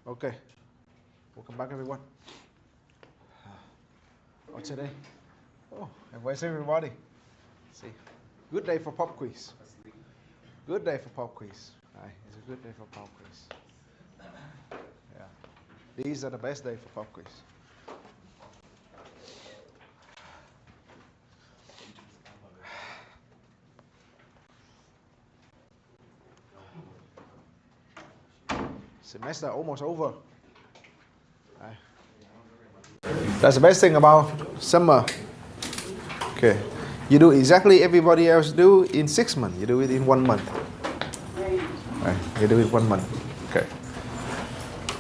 Okay, welcome back everyone. What's today? Oh, and where's everybody? Let's see, good day for pop quiz. Good day for pop quiz. Right, it's a good day for pop quiz. Yeah, these are the best day for pop quiz. Semester almost over. Right. That's the best thing about summer. Okay, you do exactly everybody else do in 6 months. You do it in 1 month. Right. You do it 1 month. Okay.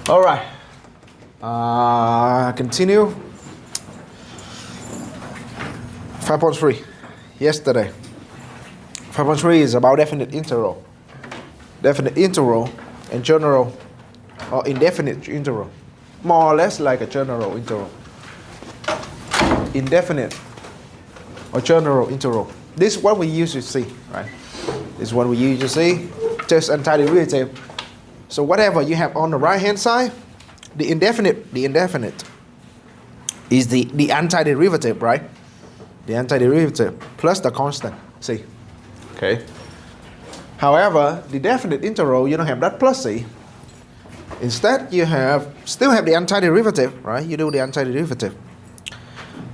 All right. Continue. 5.3. Yesterday. 5.3 is about definite interval. Definite interval and general or indefinite interval. More or less like a general interval. Indefinite or general interval. This is what we usually see, right? This is what we usually see. Just antiderivative. So whatever you have on the right hand side, the indefinite is the antiderivative, right? The antiderivative plus the constant. See? Okay. However, the definite interval, you don't have that plus c. Instead, you still have the antiderivative, right? You do the antiderivative.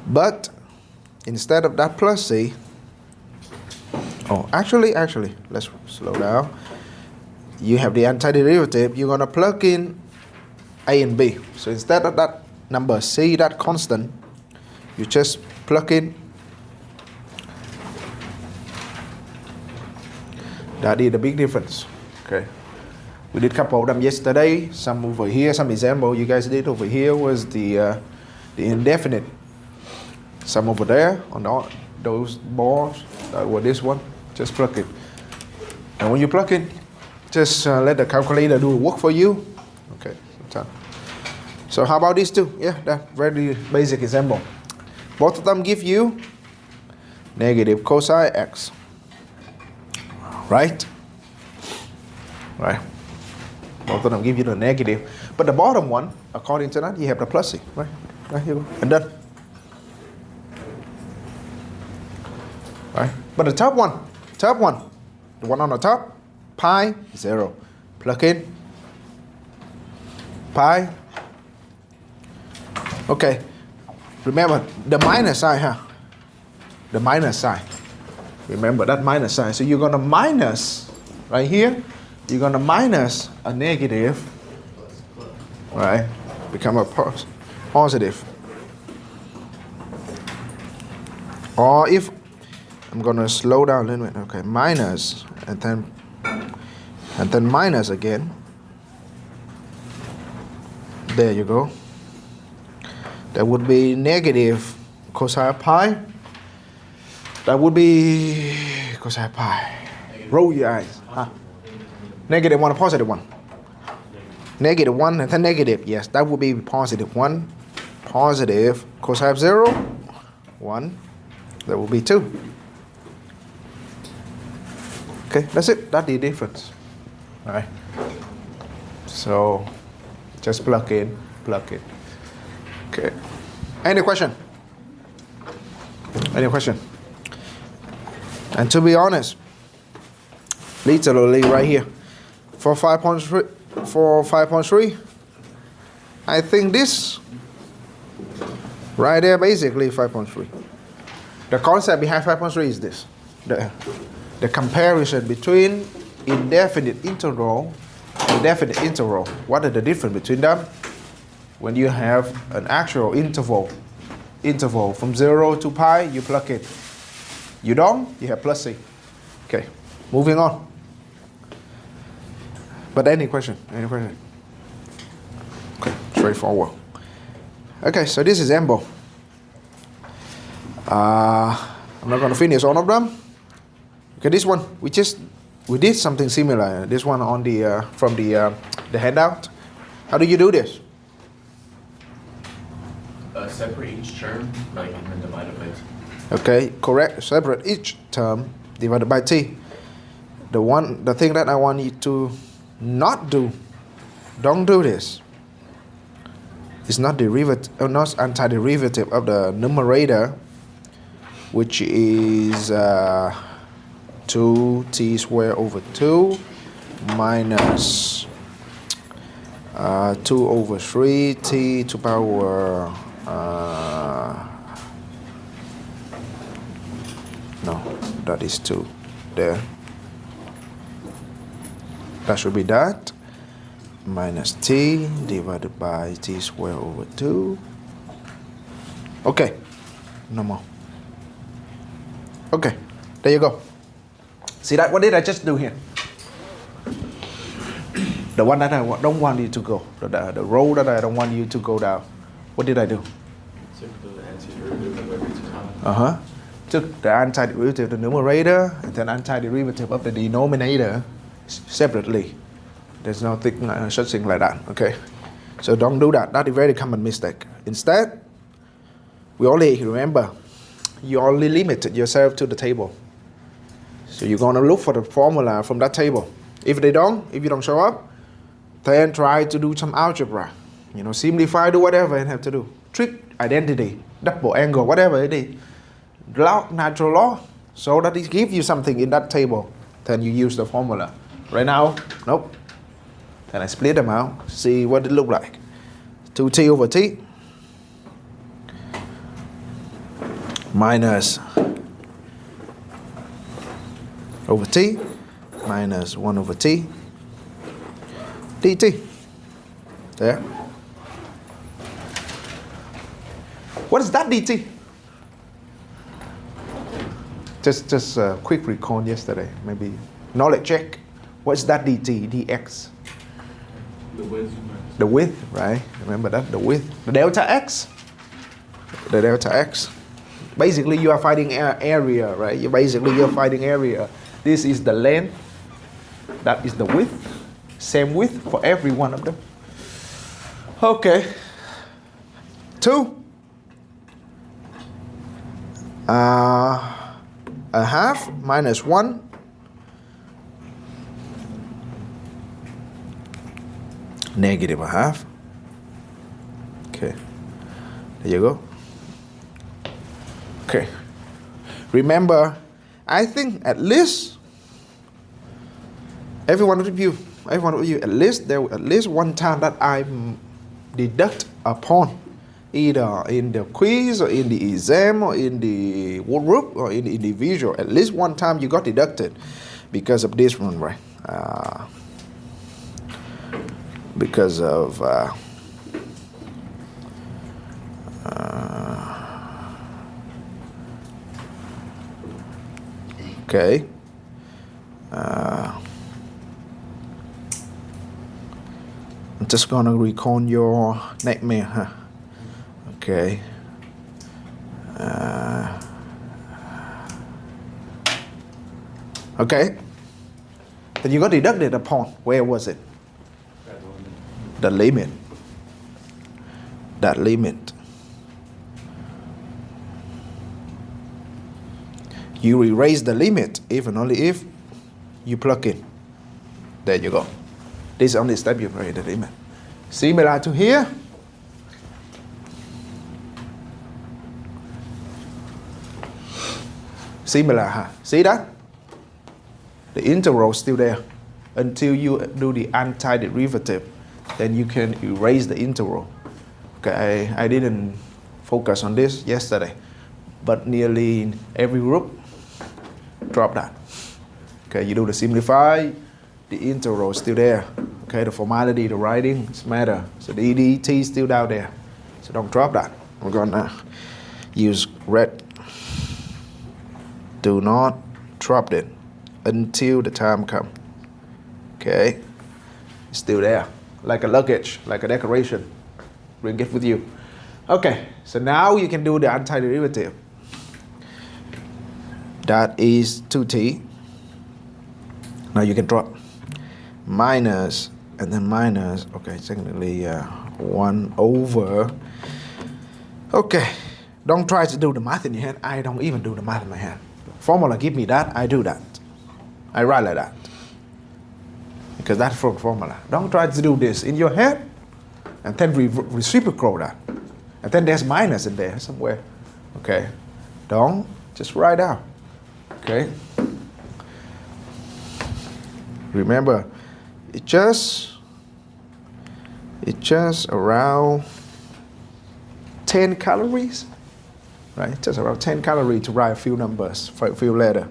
But instead of that plus c, actually, let's slow down. You have the antiderivative, you're gonna plug in a and b. So instead of that number c, that constant, you just plug in. That is the big difference. Okay. We did a couple of them yesterday. Some over here, some example you guys did over here was the indefinite. Some over there on those boards that were this one. Just plug it. And when you plug in, just let the calculator do the work for you. Okay. So how about these two? Yeah, that very basic example. Both of them give you negative cosine x. Right? Both of them give you the negative. But the bottom one, according to that, you have the plus c. Right? Right, here we go. And done. Right? But the top one, the one on the top, pi 0. Plug in. Pi. Okay. Remember the minus sign, huh? The minus sign. Remember that minus sign. So you're going to minus, right here, you're going to minus a negative, right? Become a positive. Or if, I'm going to slow down a little bit. Okay, minus, and then minus again. There you go. That would be negative cosine pi. That would be cosine pi. Roll your eyes. Huh? Negative 1 or positive 1? Negative 1 and then negative. Yes, that would be positive 1. Positive cosine 0. 1. That would be 2. Okay, that's it. That's the difference. All right. So just plug in. Okay. Any question? And to be honest, literally right here, for 5.3, I think this right there basically 5.3. The concept behind 5.3 is this: the comparison between indefinite interval and definite interval. What are the difference between them? When you have an actual interval from 0 to pi, you plug it. You don't, you have plus c. Okay, moving on. But any question? Okay, straightforward. Okay, so this is example. I'm not going to finish all of them. Okay, this one, we did something similar. This one on the from the handout. How do you do this? Separate each term, like, and then divided by t. Okay, correct. Separate each term divided by t. The thing that I want you to not do, don't do this. It's not derivative, not antiderivative of the numerator, which is 2t squared over 2 minus 2 over 3t to power no, that is 2 there. That should be that minus t divided by t squared over 2. Okay, no more. Okay, there you go. See that? What did I just do here? The one that I don't want you to go, the row that I don't want you to go down. What did I do? Took the antiderivative of every time. Took the antiderivative of the numerator and then antiderivative of the denominator separately. There's no such thing like that, okay? So don't do that. That is a very common mistake. Instead, we only remember, you only limited yourself to the table. So you're gonna look for the formula from that table. If you don't show up, then try to do some algebra. Simplify, do whatever you have to do. Trig, identity, double angle, whatever it is. Log, natural law, so that it gives you something in that table. Then you use the formula. Right now, nope. Then I split them out, see what it look like. 2t over t minus over t minus 1 over t dt. There. What is that dt? Just a quick recall yesterday, maybe knowledge check. What's that dt? dx? The width. The width, right? Remember that? The width. The delta x. The delta x. Basically, you are finding area, right? You're finding area. This is the length. That is the width. Same width for every one of them. Okay. 2. A half minus 1. Negative a half. Okay. There you go. Okay. Remember, I think at least every one of you, at least one time that I deduct upon, either in the quiz or in the exam or in the group or in the individual, at least one time you got deducted because of this one, right? Because of okay. I'm just gonna recall your nightmare, huh? Okay. Okay. Then you got deducted upon. Where was it? The limit. That limit. You erase the limit if and only if you plug in. There you go. This is only step you erase the limit. Similar to here. Similar, huh? See that? The integral is still there until you do the antiderivative. Then you can erase the integral. Okay, I didn't focus on this yesterday, but nearly every group drop that. Okay, you do the simplify, the integral is still there. Okay, the formality, the writing matter. So the dt is still down there. So don't drop that. We're gonna use red. Do not drop it until the time comes. Okay, it's still there. Like a luggage, like a decoration. Bring it with you. Okay, so now you can do the antiderivative. That is 2t. Now you can drop minus and then minus. Okay, technically 1 over. Okay, don't try to do the math in your head. I don't even do the math in my head. Formula give me that, I do that. I write like that. Because that's from formula. Don't try to do this in your head. and then reciprocate that. And then there's minus in there somewhere. Okay, don't just write out. Okay, remember, it's just around 10 calories, right? Just around 10 calories to write a few numbers for a few letters.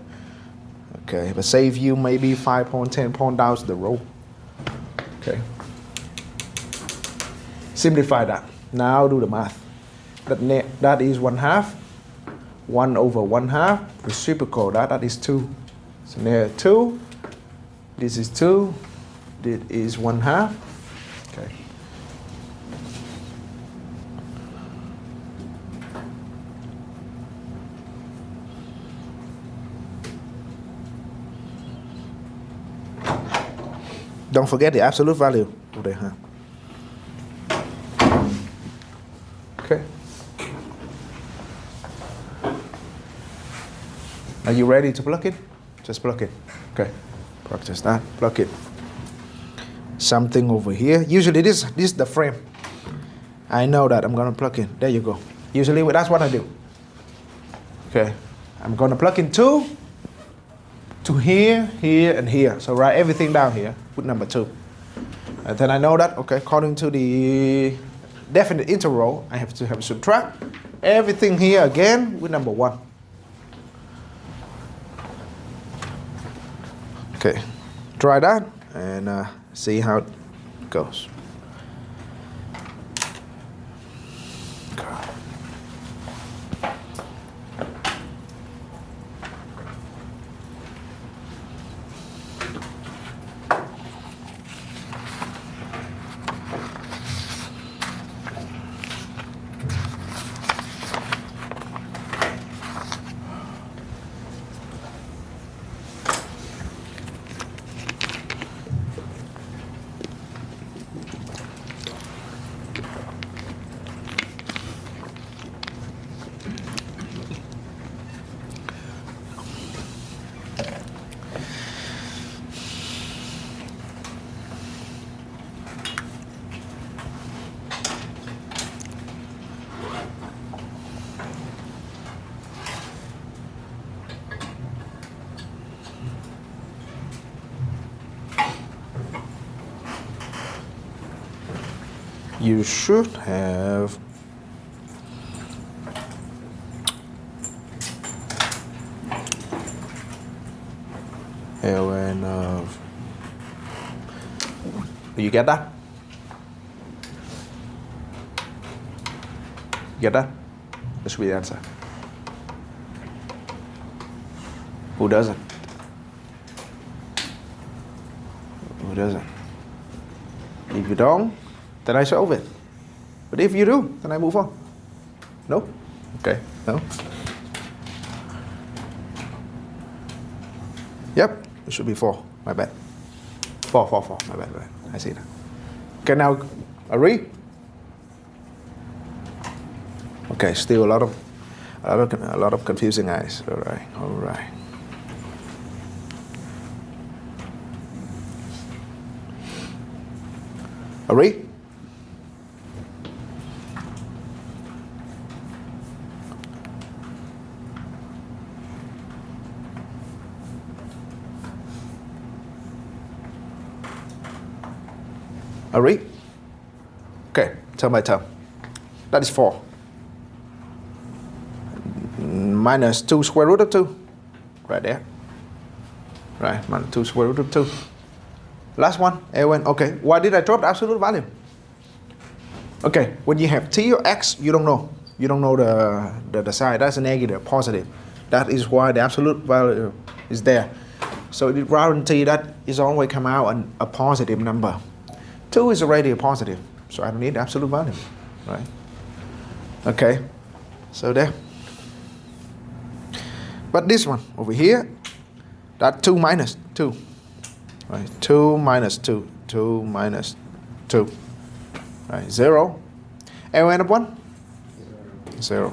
Okay, but save you maybe 5 pound, 10 pound down the road. Okay, simplify that. Now do the math. That is 1/2. 1 over 1/2. Reciprocal that is 2. So there 2. This is 2. This is 1/2. Okay. Don't forget the absolute value of the huh? Okay. Are you ready to plug it? Just plug it. Okay. Practice that. Plug it. Something over here. Usually this is the frame. I know that I'm gonna plug in. There you go. Usually that's what I do. Okay. I'm gonna plug in 2 to here, here, and here. So write everything down here. Put number 2. And then I know that, okay, according to the definite interval, I have to subtract everything here again with number 1. Okay, try that and see how it goes. You should have ln of. Do you get that? Get that? That should be the answer. Who doesn't? Who doesn't? If you don't, then I solve it. But if you do, then I move on. No? Okay, no? Yep, it should be 4. My bad. 4. My bad. I see that. Okay, now agree? Okay, still a lot of confusing eyes. All right. Agree? Agree? Okay, turn by turn. That is 4. Minus 2 square root of 2. Right there. Right, minus 2 square root of 2. Last one, ln. Okay, why did I drop the absolute value? Okay, when you have t or x, you don't know. You don't know the sign. That's a negative, positive. That is why the absolute value is there. So it guarantee that it's always come out a positive number. 2 is already a positive, so I don't need the absolute value, right? Okay, so there. But this one over here, that 2 minus 2. Right, 2 minus 2, 2 minus 2, right, 0. ln of 1? 0.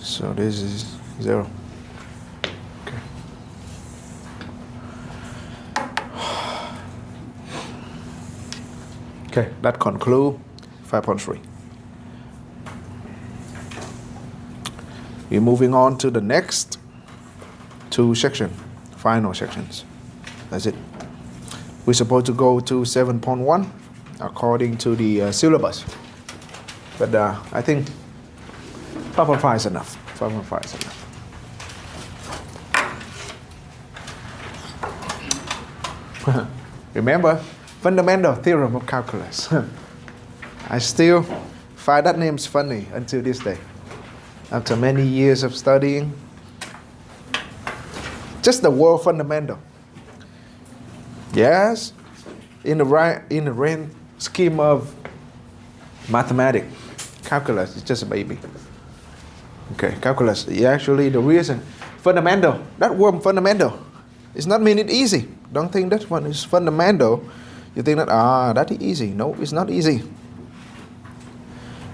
So this is 0. Okay. Okay, that concludes 5.3. We're moving on to the next two sections, final sections. That's it. We're supposed to go to 7.1 according to the syllabus. But I think 5.5 is enough. 5.5 is enough. Remember, fundamental theorem of calculus. I still find that name's funny until this day. After many years of studying, just the word fundamental. Yes, in the grand scheme of mathematics, calculus is just a baby. Okay, calculus. Actually, the reason fundamental. That word fundamental is not mean it easy. Don't think that one is fundamental. You think that that is easy. No, it's not easy.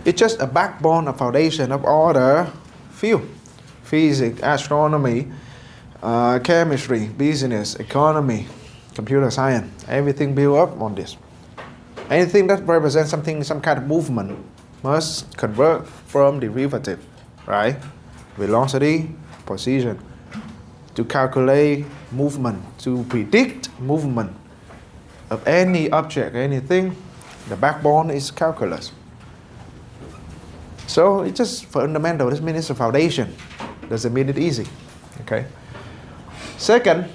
It's just a backbone, a foundation of all the field. Physics, astronomy, chemistry, business, economy, computer science. Everything built up on this. Anything that represents something, some kind of movement, must convert from derivative, right? Velocity, position. To calculate movement, to predict movement of any object, anything, the backbone is calculus. So it's just fundamental. This means it's a foundation. Doesn't mean it's easy. Okay. Second,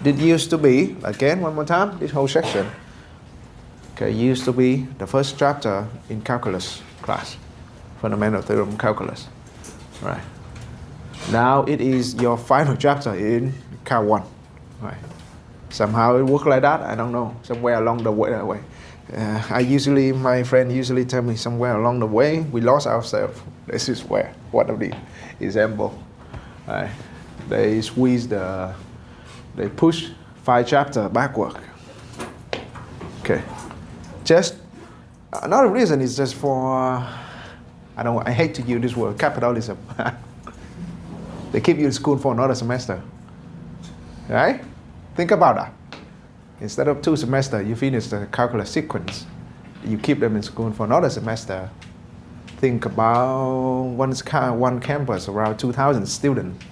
it used to be, again, one more time, this whole section, okay, used to be the first chapter in calculus class, fundamental theorem of calculus, right? Now it is your final chapter in Cal 1. Right. Somehow it works like that, I don't know, somewhere along the way. That way. My friend usually tell me somewhere along the way, we lost ourselves. This is where, one of the example. Right. They they push 5 chapters backward. Okay. Just, another reason is just for, I hate to use this word, capitalism. They keep you in school for another semester. Right? Think about that. Instead of 2 semesters, you finish the calculus sequence. You keep them in school for another semester. Think about one campus, around 2,000 students.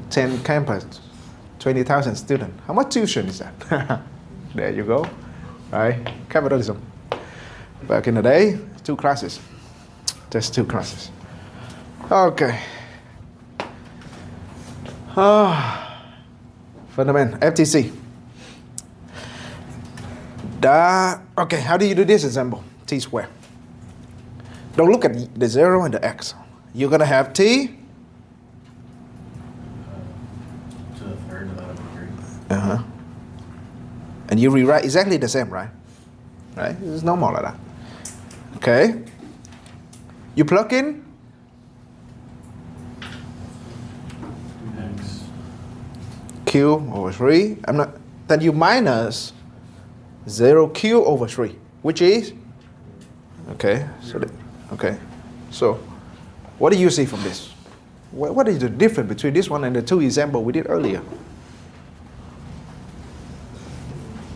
10 campus, 20,000 students. How much tuition is that? There you go. Right? Capitalism. Back in the day, 2 classes. Just 2 classes. Okay. Fundamental, FTC. Okay, how do you do this example? T squared. Don't look at the 0 and the x. You're going to have t. To the third divided by 3. Uh-huh. And you rewrite exactly the same, right? Right? It's normal like that. Okay. You plug in. X. Q over 3. Then you minus 0q over 3, which is? Okay. So what do you see from this? What is the difference between this one and the 2 examples we did earlier?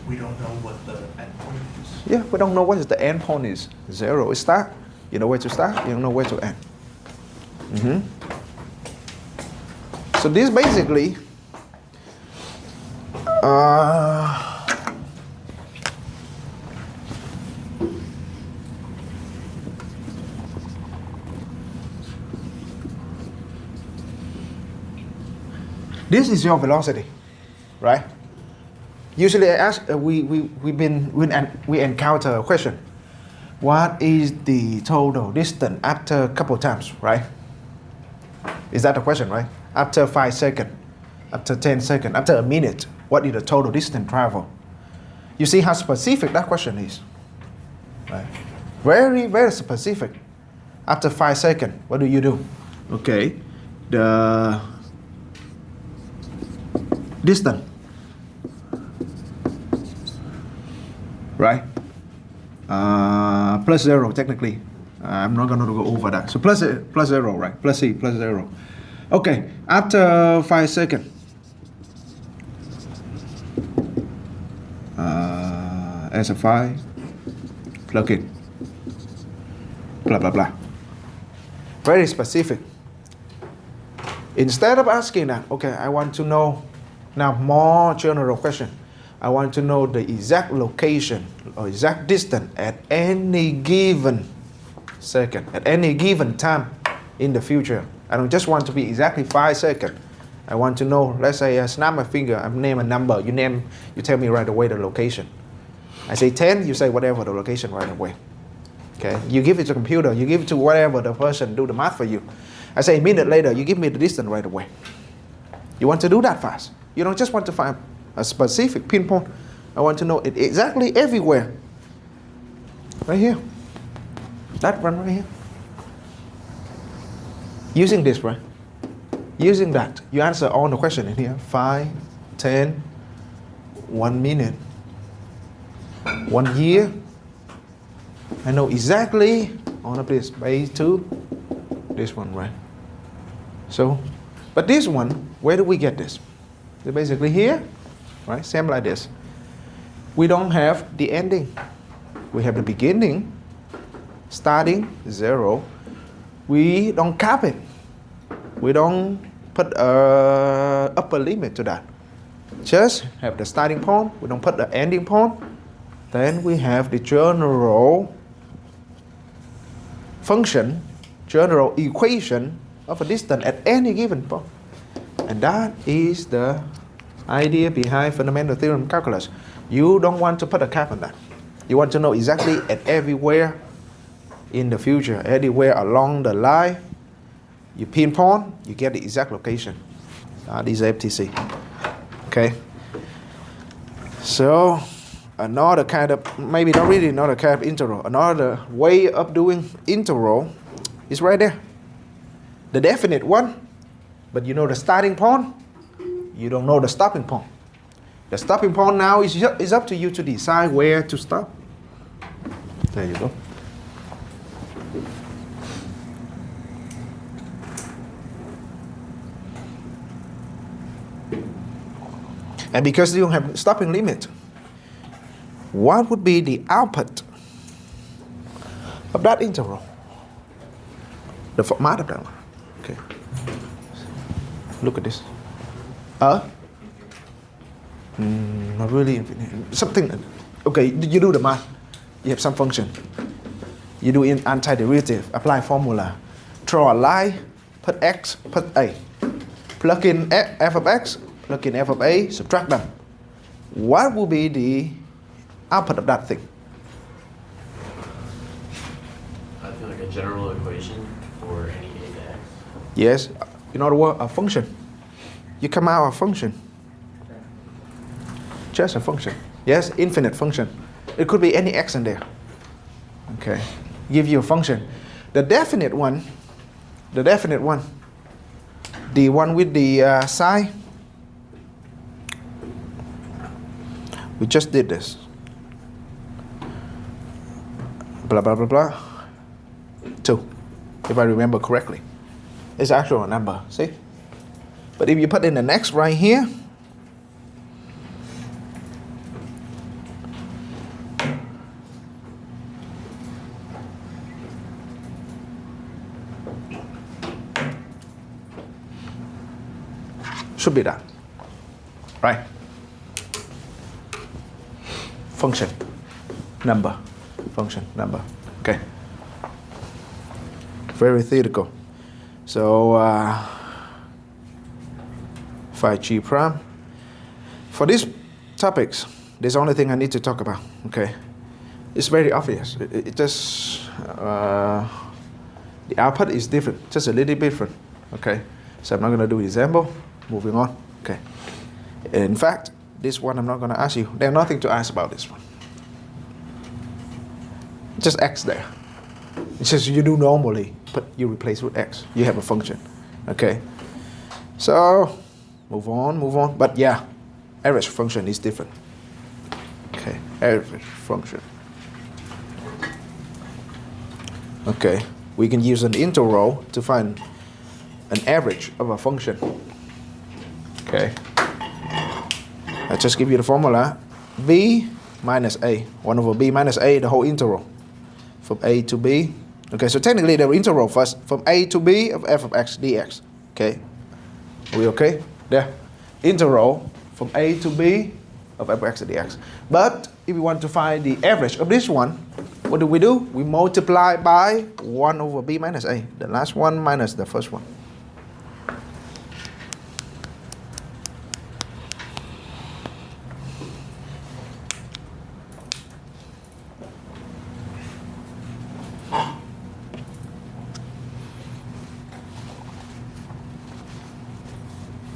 We don't know what the endpoint is. Yeah, we don't know what the end point is. 0 is start. You know where to start, you don't know where to end. So this basically this is your velocity, right? Usually I ask, we encounter a question. What is the total distance after a couple times, right? Is that the question, right? After 5 seconds, after 10 seconds, after a minute, what is the total distance travel? You see how specific that question is, right? Very, very specific. After 5 seconds, what do you do? Okay, the distance, right? Plus 0 technically. I'm not going to go over that. So plus 0, right? Plus 0. Okay, after 5 seconds. S of 5 plug in, blah, blah, blah. Very specific. Instead of asking that, okay, I want to know now more general question. I want to know the exact location or exact distance at any given second, at any given time in the future. I don't just want to be exactly 5 seconds. I want to know, let's say I snap my finger, I name a number, you tell me right away the location. I say 10, you say whatever the location right away. Okay, you give it to the computer, you give it to whatever the person do the math for you. I say a minute later, you give me the distance right away. You want to do that fast. You don't just want to find a specific pinpoint. I want to know it exactly everywhere. Right here. That one right here. Using this, right? Using that, you answer all the questions in here. 5, 10, 1 minute, 1 year. I know exactly all of this based to this one, right? So, but this one, where do we get this? So basically here, right? Same like this. We don't have the ending. We have the beginning, starting, 0. We don't cap it. We don't put a upper limit to that. Just have the starting point. We don't put the ending point. Then we have the general function, general equation of a distance at any given point. And that is the idea behind fundamental theorem calculus. You don't want to put a cap on that. You want to know exactly at everywhere in the future, anywhere along the line. You pinpoint, you get the exact location. That is FTC. Okay. So another kind of, maybe not really another kind of integral, another way of doing integral is right there. The definite one, but you know the starting point, you don't know the stopping point. The stopping point now is up to you to decide where to stop. There you go. And because you don't have stopping limit, what would be the output of that integral? The format of that one. Okay. Look at this. Not really infinite. Something. Okay, you do the math. You have some function. You do in antiderivative, apply formula, draw a line, put x, put a, plug in f of x, plug in f of a, subtract them. What will be the output of that thing? I feel like a general equation for any a to x. Yes, in other words, a function. You come out a function. Just a function. Yes, infinite function. It could be any x in there. Okay, give you a function. The definite one, the one with the sign, we just did this. Blah, blah, blah, blah. 2, if I remember correctly. It's actually a number, see? But if you put in the next right here, should be that, right? Function, number, function, number. Okay. Very theoretical. So, phi g prime. For these topics, there's the only thing I need to talk about. Okay. It's very obvious. It just the output is different, just a little bit different. Okay. So I'm not going to do example. Moving on. Okay. In fact, this one I'm not going to ask you. There's nothing to ask about this one. Just x there. It's just you do normally, but you replace with x. You have a function. Okay. So move on. But yeah, average function is different. Okay, average function. Okay, we can use an integral to find an average of a function. Okay, I just give you the formula: b minus a, 1 over b minus a, the whole integral. from a to b. Okay, so technically the integral first from a to b of f of x dx. Okay, are we okay? There, integral from a to b of f of x dx. But if we want to find the average of this one, what do? We multiply by 1 over b minus a, the last one minus the first one.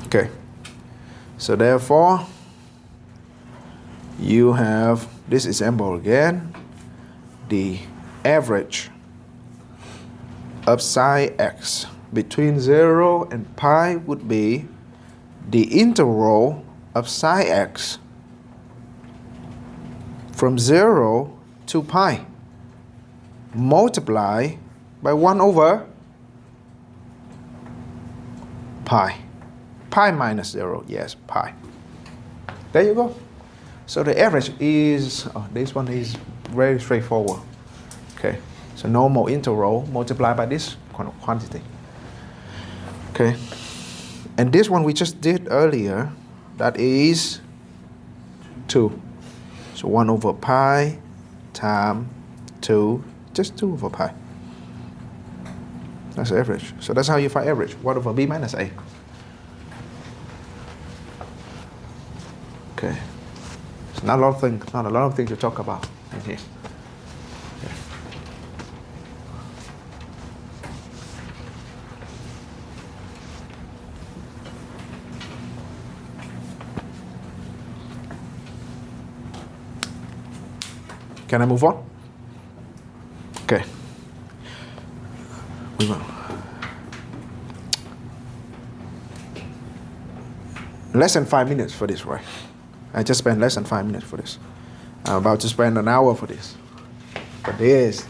Okay, so therefore you have this example again. The average of psi x between 0 and pi would be the integral of psi x from 0 to pi multiply by 1 over pi. Pi minus 0, yes, pi. There you go. So the average is, this one is very straightforward. Okay, so normal integral multiplied by this quantity. Okay, and this one we just did earlier, that is 2. So 1 over pi times 2, just 2 over pi. That's the average. So that's how you find average, 1 over b minus a. Okay, so not a lot of things to talk about in here. Okay. Can I move on? Okay. We will. Less than 5 minutes for this, right? I just spent less than 5 minutes for this. I'm about to spend an hour for this. But this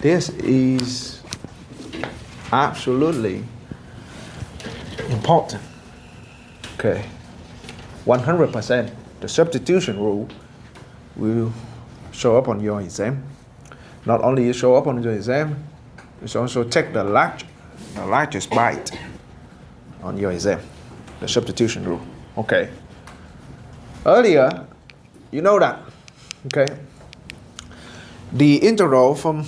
is absolutely important. Okay. 100%. The substitution rule will show up on your exam. Not only you show up on your exam, you also take the largest bite on your exam. The substitution rule. Okay. Earlier, you know that. Okay. The integral from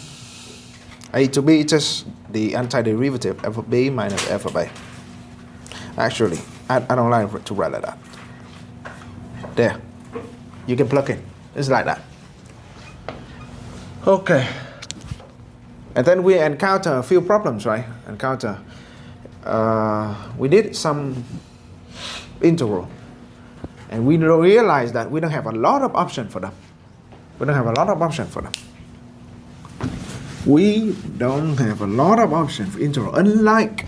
a to b is just the antiderivative f of b minus f of a. Actually, I don't like to write like that. There. You can plug in. It's like that. Okay. And then we encounter a few problems, right? We did some integral. And we realize that we don't have a lot of options for them. We don't have a lot of options for integral. Unlike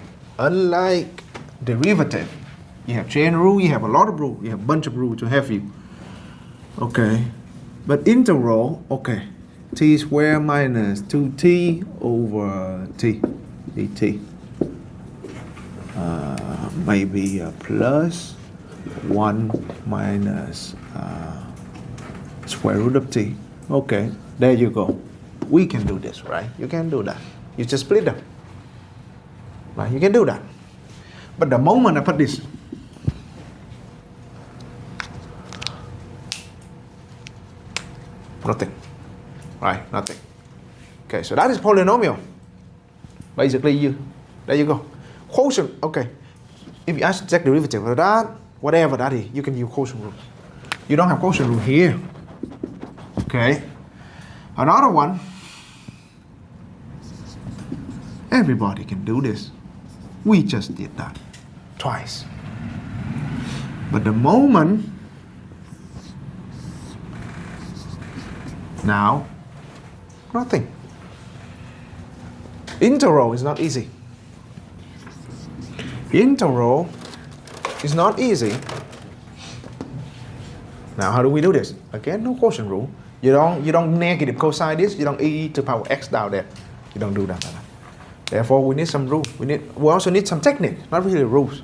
derivative, you have chain rule, you have a lot of rules, you have a bunch of rules to help you. Okay. But integral, okay. T squared minus 2t over t dt. Maybe plus 1 minus square root of t. Okay, there you go. We can do this, right? You can do that. You just split them. Right, you can do that. But the moment I put this, nothing. Right, nothing. Okay, so that is polynomial. Basically, there you go. Quotient, okay. If you ask to take derivative of that, whatever that is, you can use quotient rule. You don't have quotient rule here. Okay. Another one, everybody can do this. We just did that twice. But the moment now, nothing. Integral is not easy. Integral is not easy. Now, how do we do this? Again, no quotient rule. You don't negative cosine this. You don't e to the power x down there. You don't do that. Therefore, we need some rule. We also need some technique, not really rules.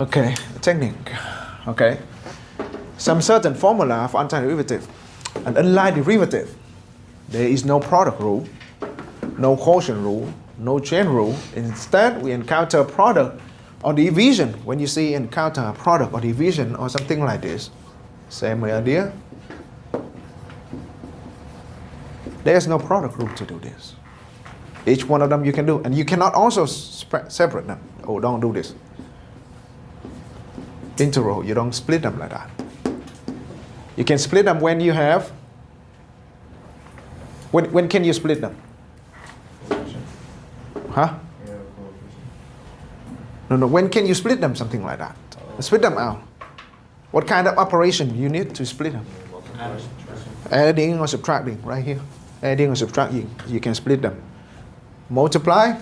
Okay, technique. Okay, some certain formula for antiderivative and unlike derivative. There is no product rule, no quotient rule, no chain rule. Instead, we encounter a product or division. When you see encounter a product or division or something like this, same idea. There's no product rule to do this. Each one of them you can do, and you cannot also separate them. Oh, don't do this. Integral, you don't split them like that. You can split them when you have. When can you split them? Huh? No. When can you split them? Something like that. Split them out. What kind of operation you need to split them? Adding or subtracting, right here. Adding or subtracting, you can split them. Multiply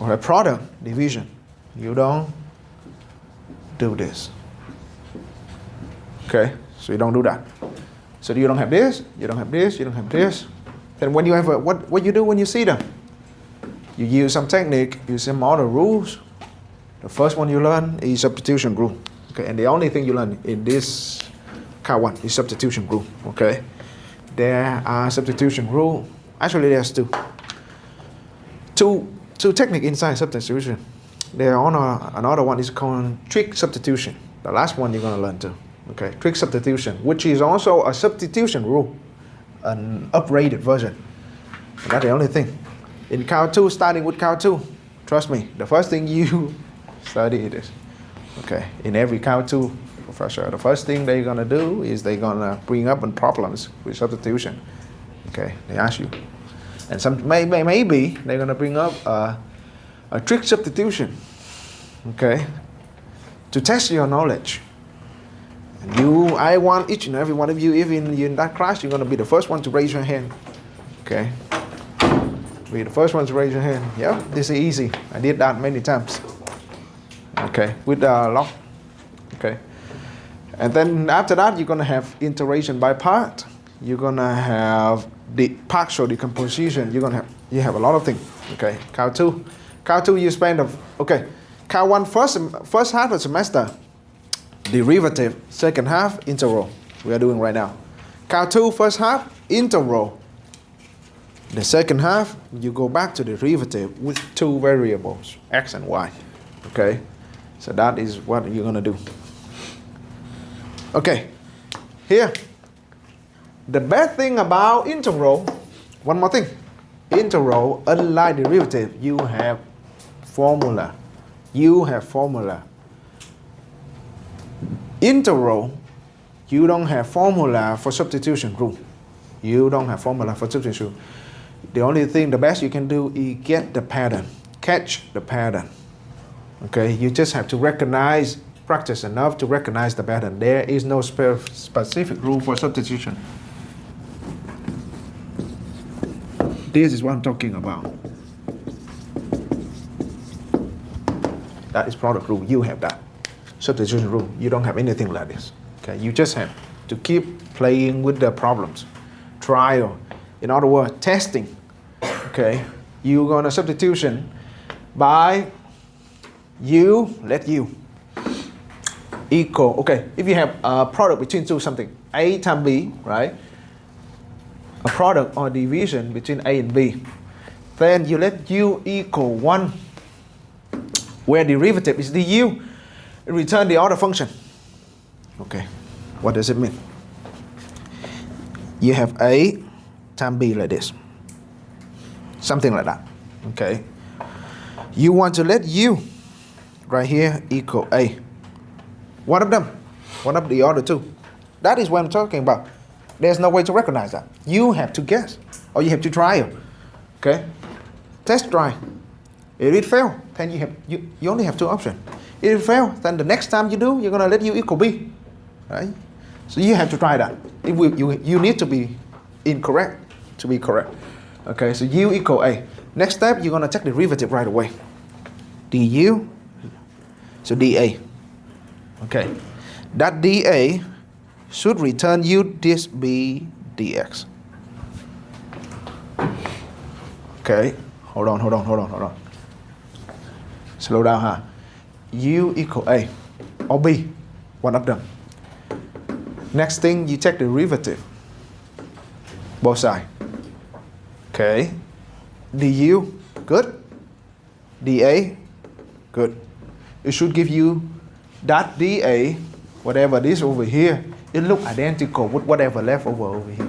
or a product, division. You don't do this. Okay, so you don't do that. So you don't have this, you don't have this, you don't have this. Then when you have what you do when you see them? You use some technique, use some other rules. The first one you learn is substitution rule. Okay, and the only thing you learn in this Car 1 is substitution rule. Okay, there are substitution rule. Actually, there's two technique inside substitution. There are another one is called trick substitution. The last one you're gonna learn too. Okay, trick substitution, which is also a substitution rule, an upgraded version. And that's the only thing. In Car 2, starting with Car 2, trust me, the first thing you study is this. Okay, in every Car 2 professor, the first thing they're gonna do is they're gonna bring up problems with substitution. Okay, they ask you, and maybe they're gonna bring up a trick substitution. Okay, to test your knowledge. And I want each and every one of you, if in that class, you're gonna be the first one to raise your hand. Okay. Be the first one to raise your hand. Yeah, this is easy. I did that many times. Okay, with the log. Okay, and then after that, you're gonna have iteration by part. You're gonna have the partial decomposition. You have a lot of things. Okay, Car 2, you spend Car 1 first half of semester, derivative. Second half, integral. We are doing right now. Car 2 first half, integral. The second half, you go back to the derivative with two variables, x and y. Okay, so that is what you're gonna do. Okay, here, the bad thing about integral, one more thing. Integral, unlike derivative, you have formula. Integral, you don't have formula for substitution rule. The only thing, the best you can do is get the pattern, catch the pattern. Okay, you just have to practice enough to recognize the pattern. There is no specific rule for substitution. This is what I'm talking about. That is product rule. You have that. Substitution rule, you don't have anything like this. Okay, you just have to keep playing with the problems. Trial. In other words, testing. Okay, you're gonna substitution by let u equal. Okay, if you have a product between something, a times b, right? A product or division between a and b, then you let u equal 1, where derivative is du, return the other function. Okay, what does it mean? You have a times b like this, something like that. Okay, you want to let u right here equal a, one of them, one of the other two. That is what I'm talking about. There's no way to recognize that. You have to guess, or you have to try it. Okay, test try. If it fails, then you only have two options. If it fails, then the next time you do, you're gonna let u equal b, right? So you have to try that. You need to be incorrect to be correct. Okay, so u equal a. Next step, you're gonna take the derivative right away. Du, so dA. Okay, that dA should return you this b dx. Okay, hold on. Slow down, huh? U equal a or b, one of them. Next thing, you take the derivative. both sides. Okay. du, good. dA, good. It should give you that dA, whatever this over here, it look identical with whatever left over here.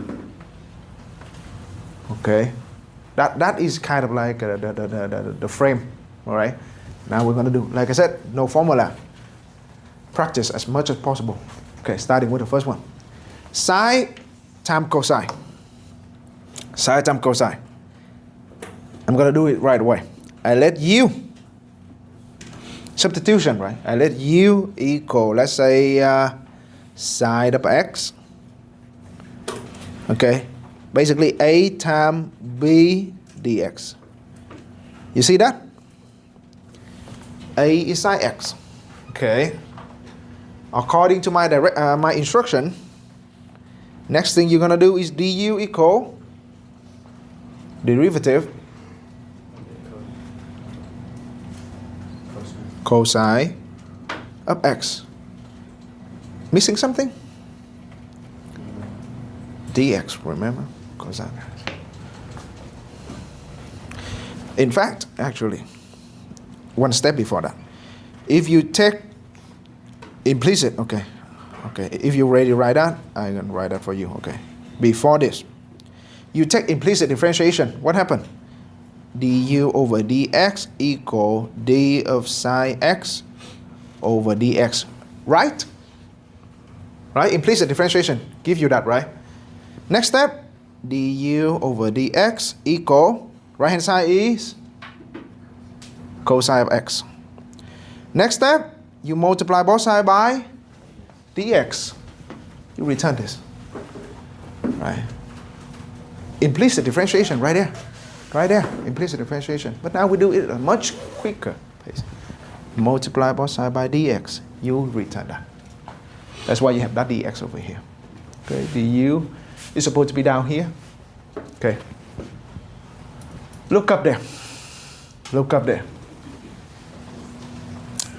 Okay. That is kind of like the frame. All right. Now we're going to do, like I said, no formula. Practice as much as possible. Okay, starting with the first one. Sine times cosine. Sine times cosine. I'm going to do it right away. I let u, substitution, right? I let u equal, let's say, sine of x. Okay. Basically, a times b dx. You see that? A is sine x. Okay. According to my my instruction, next thing you're gonna do is du equal derivative cosine of x. Missing something? Dx, remember? Cosine. In fact, actually, one step before that, if you take implicit, okay, if you're ready to write that, I'm going to write that for you, okay. Before this, you take implicit differentiation, what happened? Du over dx equal d of sine x over dx, right? Right, implicit differentiation, give you that, right? Next step, du over dx equal, right hand side is cosine of x. Next step, you multiply both sides by dx. You return this. Right? Implicit differentiation right there. Right there. Implicit differentiation. But now we do it at a much quicker pace. Multiply both sides by dx. You return that. That's why you have that dx over here. Okay, du is supposed to be down here. Okay. Look up there. Look up there.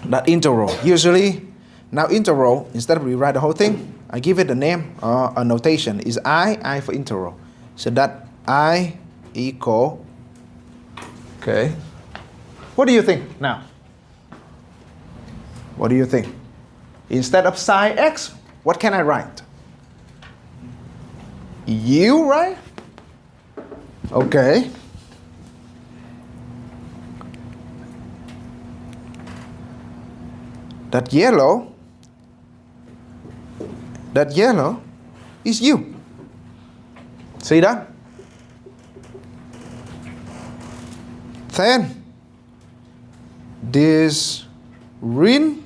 That integral. Usually, now integral, instead of rewrite the whole thing, I give it a name or a notation. Is I for integral. So that I equal, okay. What do you think now? What do you think? Instead of sine x, what can I write? U, right? Okay. That yellow is u. See that? Then this rin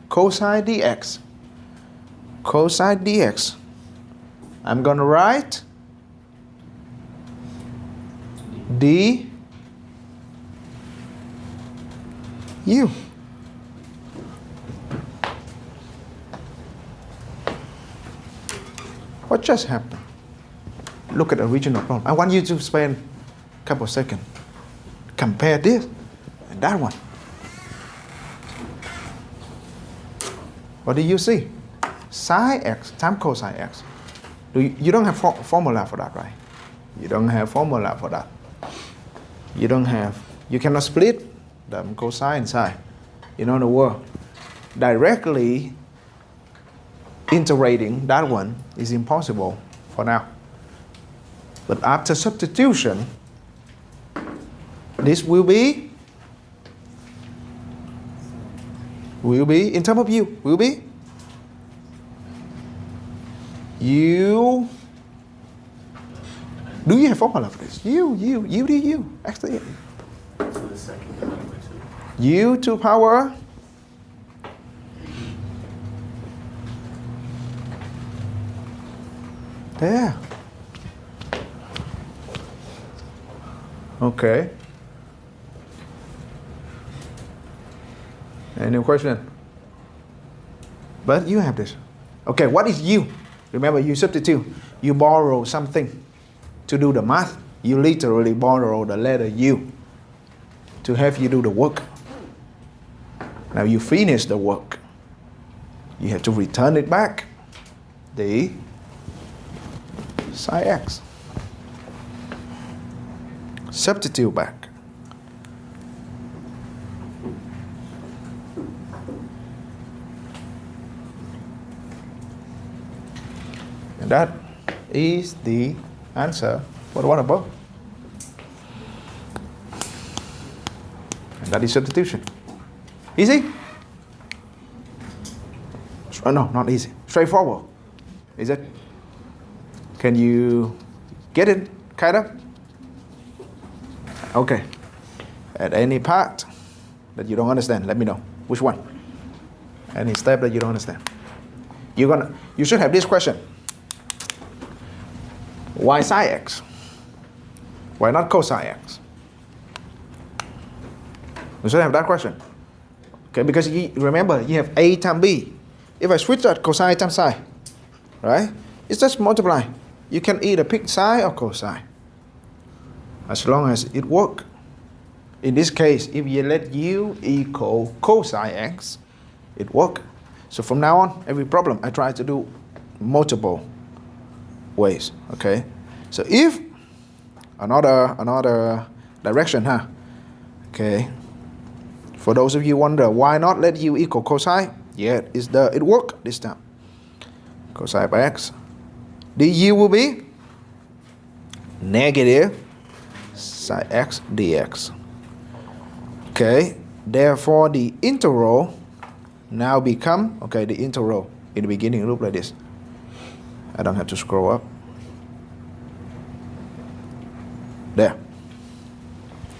cosine dx. Cosine dx. I'm going to write d u. What just happened? Look at the original problem. I want you to spend a couple of seconds. Compare this and that one. What do you see? Sine x times cosine x. You don't have formula for that, right? You don't have formula for that. You don't have. You cannot split the cosine sine. In other words, directly integrating that one is impossible for now. But after substitution, this will be in terms of u, will be u. Do you have formula for this? U, actually. So the second equation. U to power there. Okay. Any question? But you have this. Okay, what is u? Remember, you substitute. You borrow something to do the math. You literally borrow the letter u to have you do the work. Now you finish the work. You have to return it back. The sine x. substitute back. And that is the answer for the one above. And that is substitution. Easy? No, not easy. Straightforward. Is it? Can you get it, kind of? Okay. At any part that you don't understand, let me know. Which one? Any step that you don't understand. You should have this question. Why psi x? Why not cosine x? You should have that question. Okay, because remember, you have a times b. If I switch that cosine times psi, right? It's just multiply. You can either pick sine or cosine, as long as it works. In this case, if you let u equal cosine x, it works. So from now on, every problem I try to do multiple ways. Okay. So if another direction, huh? Okay. For those of you wonder why not let u equal cosine, yeah, it worked this time. Cosine by x, du will be negative sine x dx. Okay, therefore the integral now become, okay, the integral in the beginning look like this. I don't have to scroll up. There.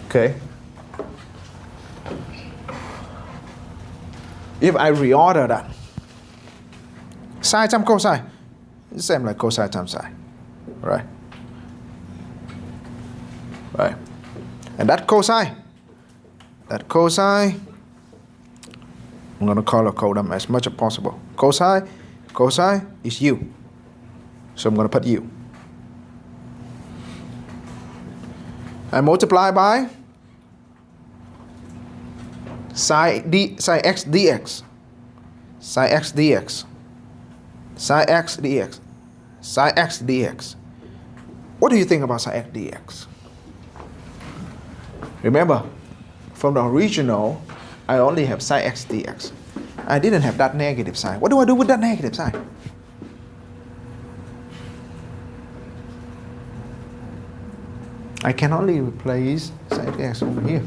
Okay. If I reorder that, sine times cosine, it's the same like cosine times sine, right? Right. And that cosine, I'm going to color code them as much as possible. Cosine is u. So I'm going to put u. I multiply by sine x dx. Sine x dx. Sine x dx. Sine x dx. What do you think about sine x dx? Remember, from the original, I only have sine x dx. I didn't have that negative sign. What do I do with that negative sign? I can only replace sine x dx over here.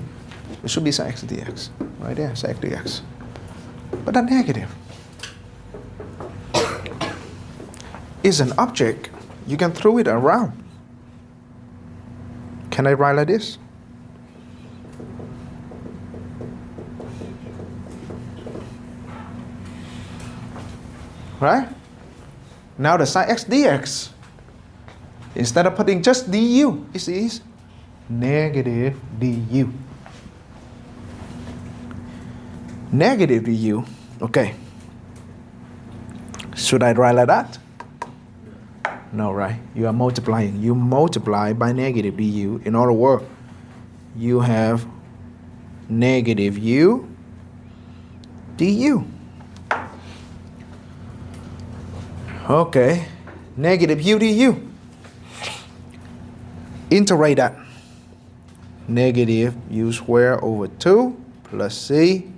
It should be sine x dx. Right there, sine x dx. But that negative is an object. You can throw it around. Can I write like this? Right? Now the sine x dx, instead of putting just du, it is negative du. Negative du. Okay. Should I write like that? No, right? You are multiplying. You multiply by negative du. In other words, you have negative u du. Okay. Negative u du. Integrate that. Negative u squared over 2 plus c.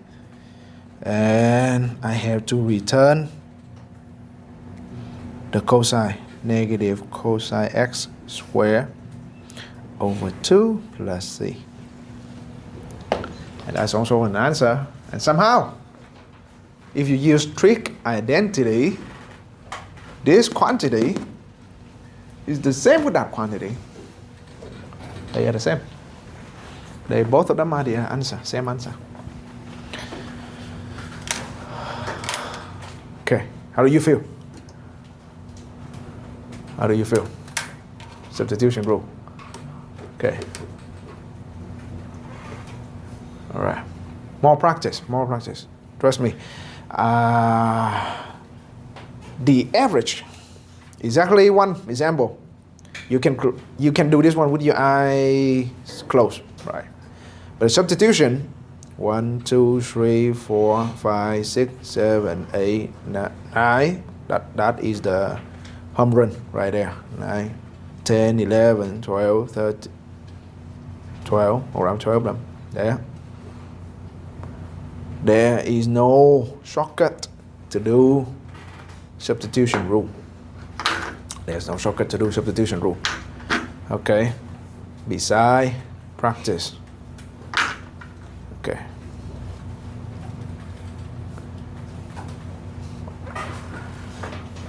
And I have to return the cosine. Negative cosine x squared over 2 plus c. And that's also an answer. And somehow, if you use trig identity, this quantity is the same with that quantity. They are the same. Both of them are the answer, same answer. Okay, how do you feel? How do you feel? Substitution rule. Okay. All right. More practice. Trust me. The average. Exactly one example. You can do this one with your eyes closed, right? But substitution, 1, 2, 3, 4, 5, 6, 7, 8, 9. That is the home run right there. 9, 10, 11, 12, 13. 12, around 12 of them. There is no shortcut to do substitution rule. There's no shortcut to do substitution rule. Okay. Beside practice. Okay.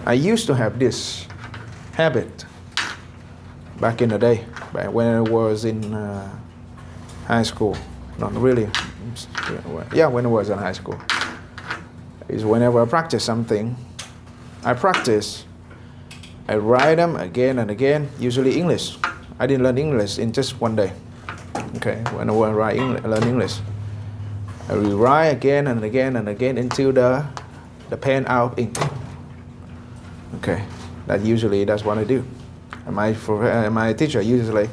I used to have this habit back in the day, back when I was in high school. Not really. Yeah, when I was in high school. Is whenever I practice something, I write them again and again, usually English. I didn't learn English in just one day. Okay, when I learn English, I rewrite again and again and again until the pen out ink. Okay, that's what I do. And my teacher usually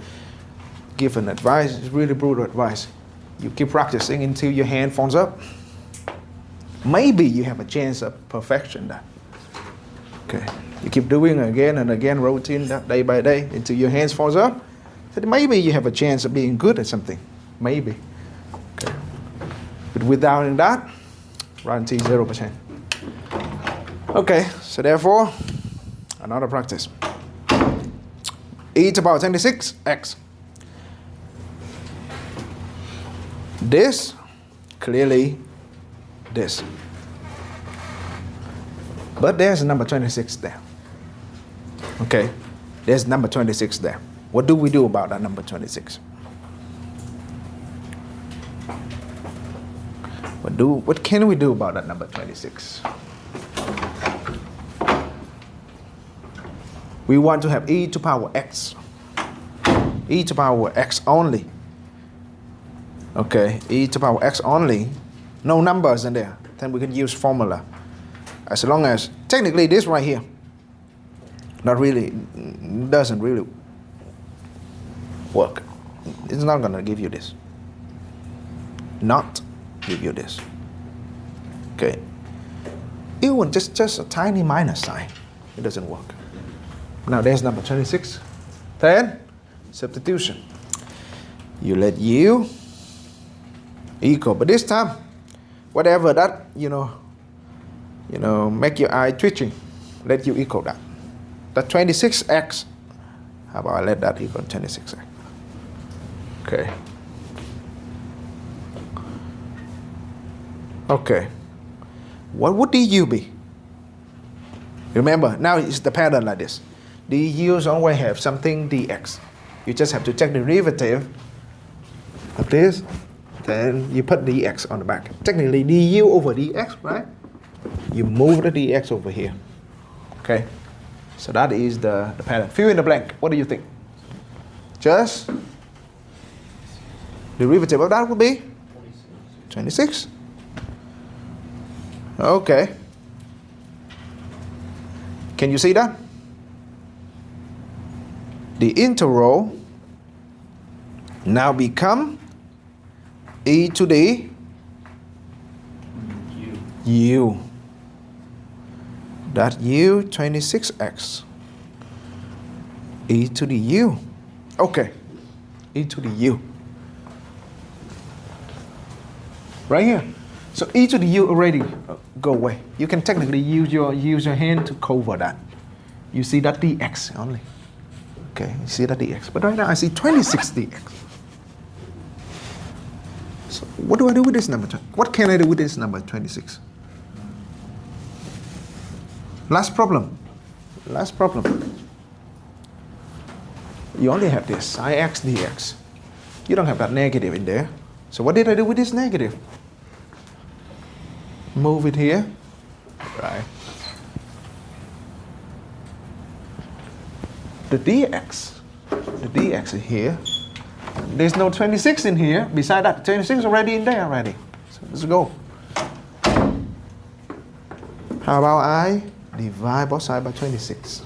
give an advice, it's really brutal advice. You keep practicing until your hand falls up. Maybe you have a chance of perfection that. Okay, you keep doing it again and again, routine that day by day until your hands falls up. So maybe you have a chance of being good at something. Maybe. Okay. But without that, guarantee 0%. Okay, so therefore, another practice. E to the power 26x. This, clearly this. But there's a number 26 there. Okay, there's number 26 there. What do we do about that number 26? What can we do about that number 26? We want to have e to the power x. E to the power x only. Okay, e to the power x only. No numbers in there. Then we can use formula. As long as, technically this right here, doesn't really work. It's not going to give you this. Not give you this. Okay. Even just a tiny minus sign, it doesn't work. Now there's number 26. Then, substitution. You let u equal, but this time, whatever that, make your eye twitching, let u equal that. That 26x, how about I let that equal 26x? Okay. Okay. What would du be? Remember, now it's the pattern like this. Du's always have something dx. You just have to take the derivative of this, then you put dx on the back. Technically, du over dx, right? You move the dx over here. Okay? So that is the pattern. Fill in the blank. What do you think? Just derivative of that would be 26. Okay. Can you see that? The integral now become e to the u. That u 26x. E to the u. Okay. E to the u. Right here. So e to the u already go away. You can technically use your hand to cover that. You see that dx only. Okay, you see that dx. But right now I see 26 dx. So what do I do with this number? What can I do with this number 26? Last problem. You only have this, ix dx. You don't have that negative in there. So what did I do with this negative? Move it here. Right. The dx is here. There's no 26 in here. Beside that, 26 is already in there already. So let's go. How about I divide both sides by 26?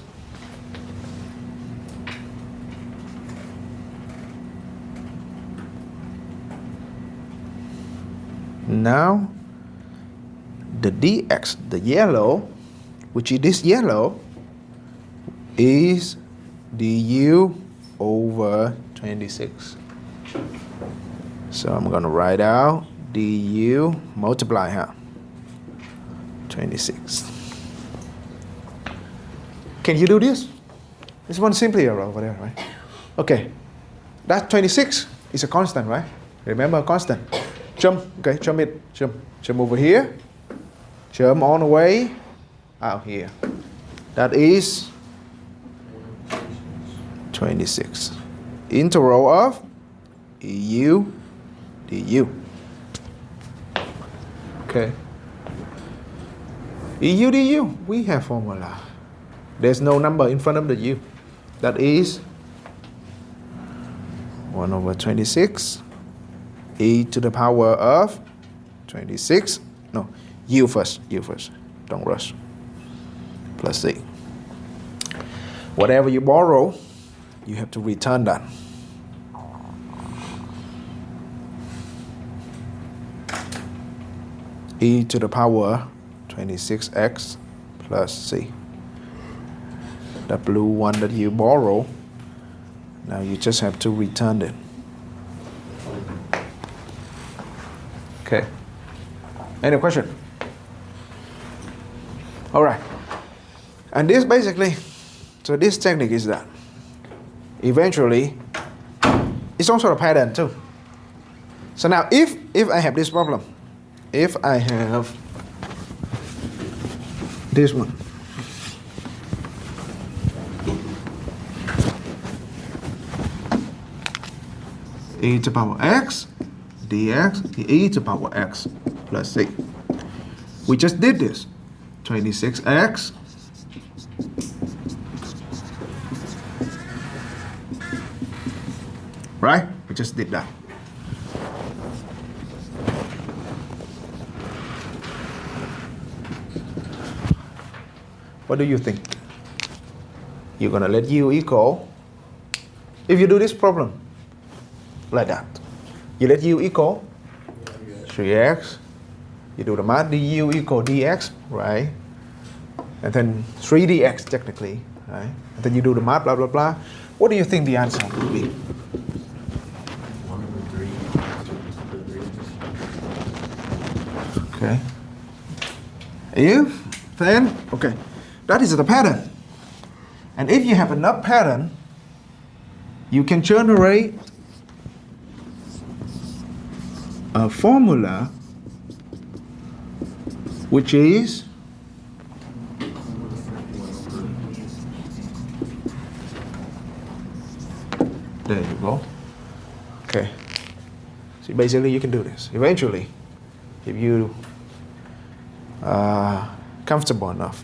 Now, the dx, the yellow, which is this yellow, is du over 26. So I'm going to write out du multiply 26. Can you do this? This one simpler over there, right? Okay. That 26 is a constant, right? Remember a constant. Jump, okay, jump it. Jump over here. Jump all the way out here. That is 26. Integral of EU du. Okay. EU du, we have formula. There's no number in front of the u. That is 1 over 26 e to the power of 26. No, u first. Don't rush. Plus c. Whatever you borrow, you have to return that. E to the power 26x plus c. The blue one that you borrow, now you just have to return it. Okay. Any question? All right. And this basically, so this technique is that eventually it's also a pattern too. So now if I have this problem, if I have this one, e to the power x dx e to the power x plus c. We just did this. 26x right? We just did that. What do you think? You're gonna let u equal, if you do this problem like that, you let u equal 3x, you do the math, du equal dx, right? And then 3dx technically, right? And then you do the math, blah, blah, blah. What do you think the answer will be? 1 over 3. Okay. If, then, okay. That is the pattern. And if you have enough pattern, you can generate a formula which is there you go. Okay. See, basically you can do this. Eventually, if you are comfortable enough.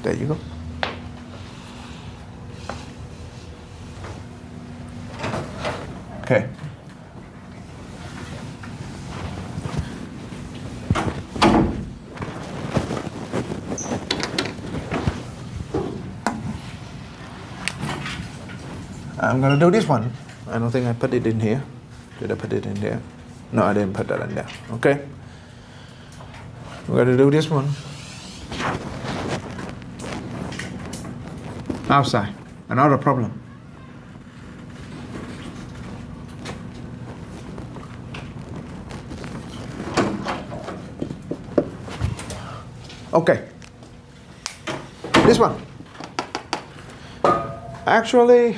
There you go. Okay. I'm gonna do this one. I don't think I put it in here. Did I put it in there? No, I didn't put that in there. Okay. We're gonna do this one. Outside. Another problem. Okay. This one. Actually,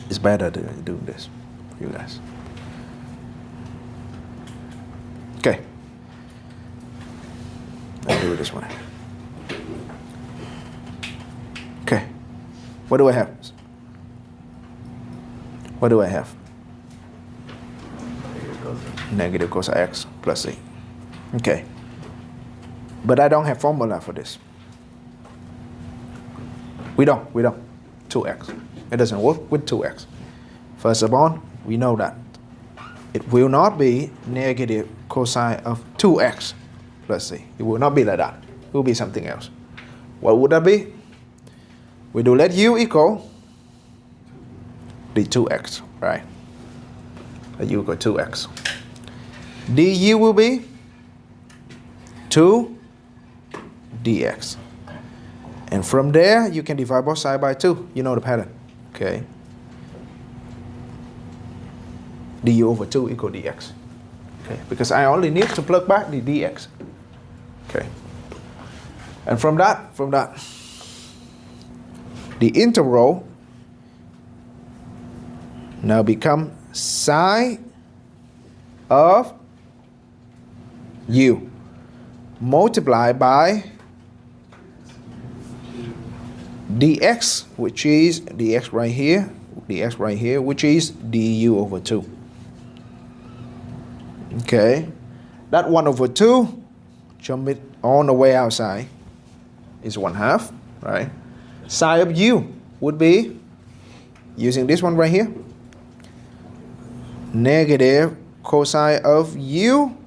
it's better to do this for you guys. Okay. I'll do it this way. Okay. What do I have? What do I have? Negative cosine x plus c. Okay. But I don't have formula for this. We don't. 2x. It doesn't work with 2x. First of all, we know that it will not be negative cosine of 2x plus c. It will not be like that. It will be something else. What would that be? We do let u equal the 2x, right? Let u equal 2x. Du will be 2 dx. And from there, you can divide both sides by 2. You know the pattern, okay? Du over 2 equal dx. Okay, because I only need to plug back the dx. Okay. And from that, the integral now become psi of u multiplied by dx, which is dx right here, which is du over 2. Okay, that 1 over 2, jump it on the way outside, is 1/2, right? Psi of u would be, using this one right here, negative cosine of u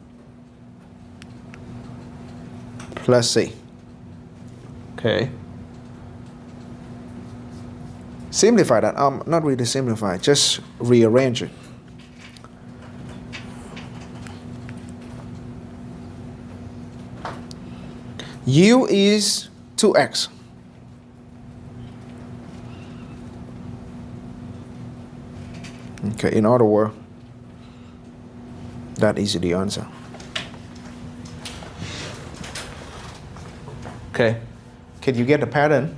plus c. Okay. Simplify that. Not really simplify, just rearrange it. U is 2x. Okay, in other words, that is the answer. Okay, can you get the pattern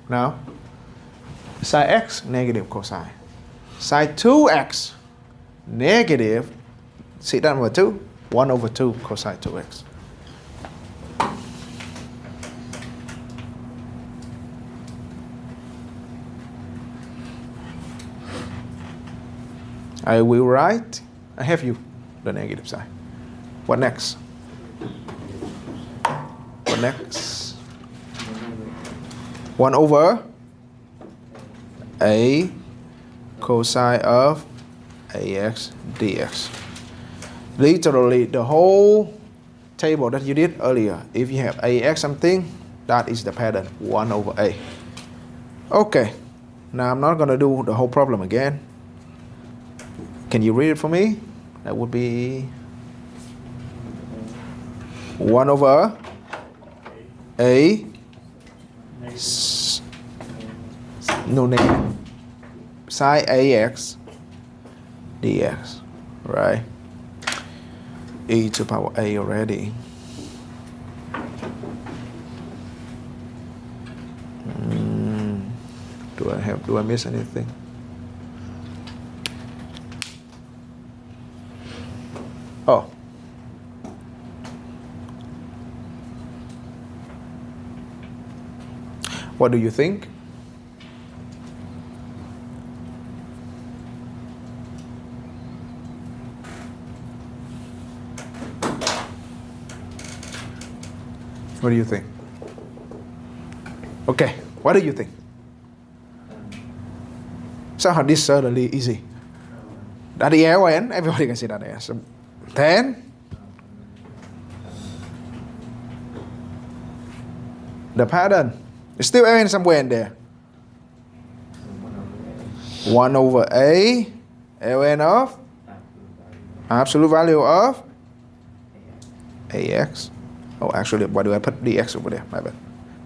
now? Psi x, negative cosine. Psi 2x, negative, see that number 2? 1 over 2 cosine 2x. I will write, I have you, the negative sign. What next? What next? 1 over a cosine of ax dx. Literally the whole table that you did earlier, if you have ax something, that is the pattern, 1 over a. Okay, now I'm not going to do the whole problem again. Can you read it for me? That would be 1 over a no negative psi ax dx, right? E to power a already. Do I miss anything? Oh. What do you think? What do you think? Okay, what do you think? Somehow this certainly easy. That the L-N, everybody can see that there. So 10. The pattern is still N somewhere in there. 1 over a ln of absolute value of ax. Oh, actually, why do I put dx over there? My bad.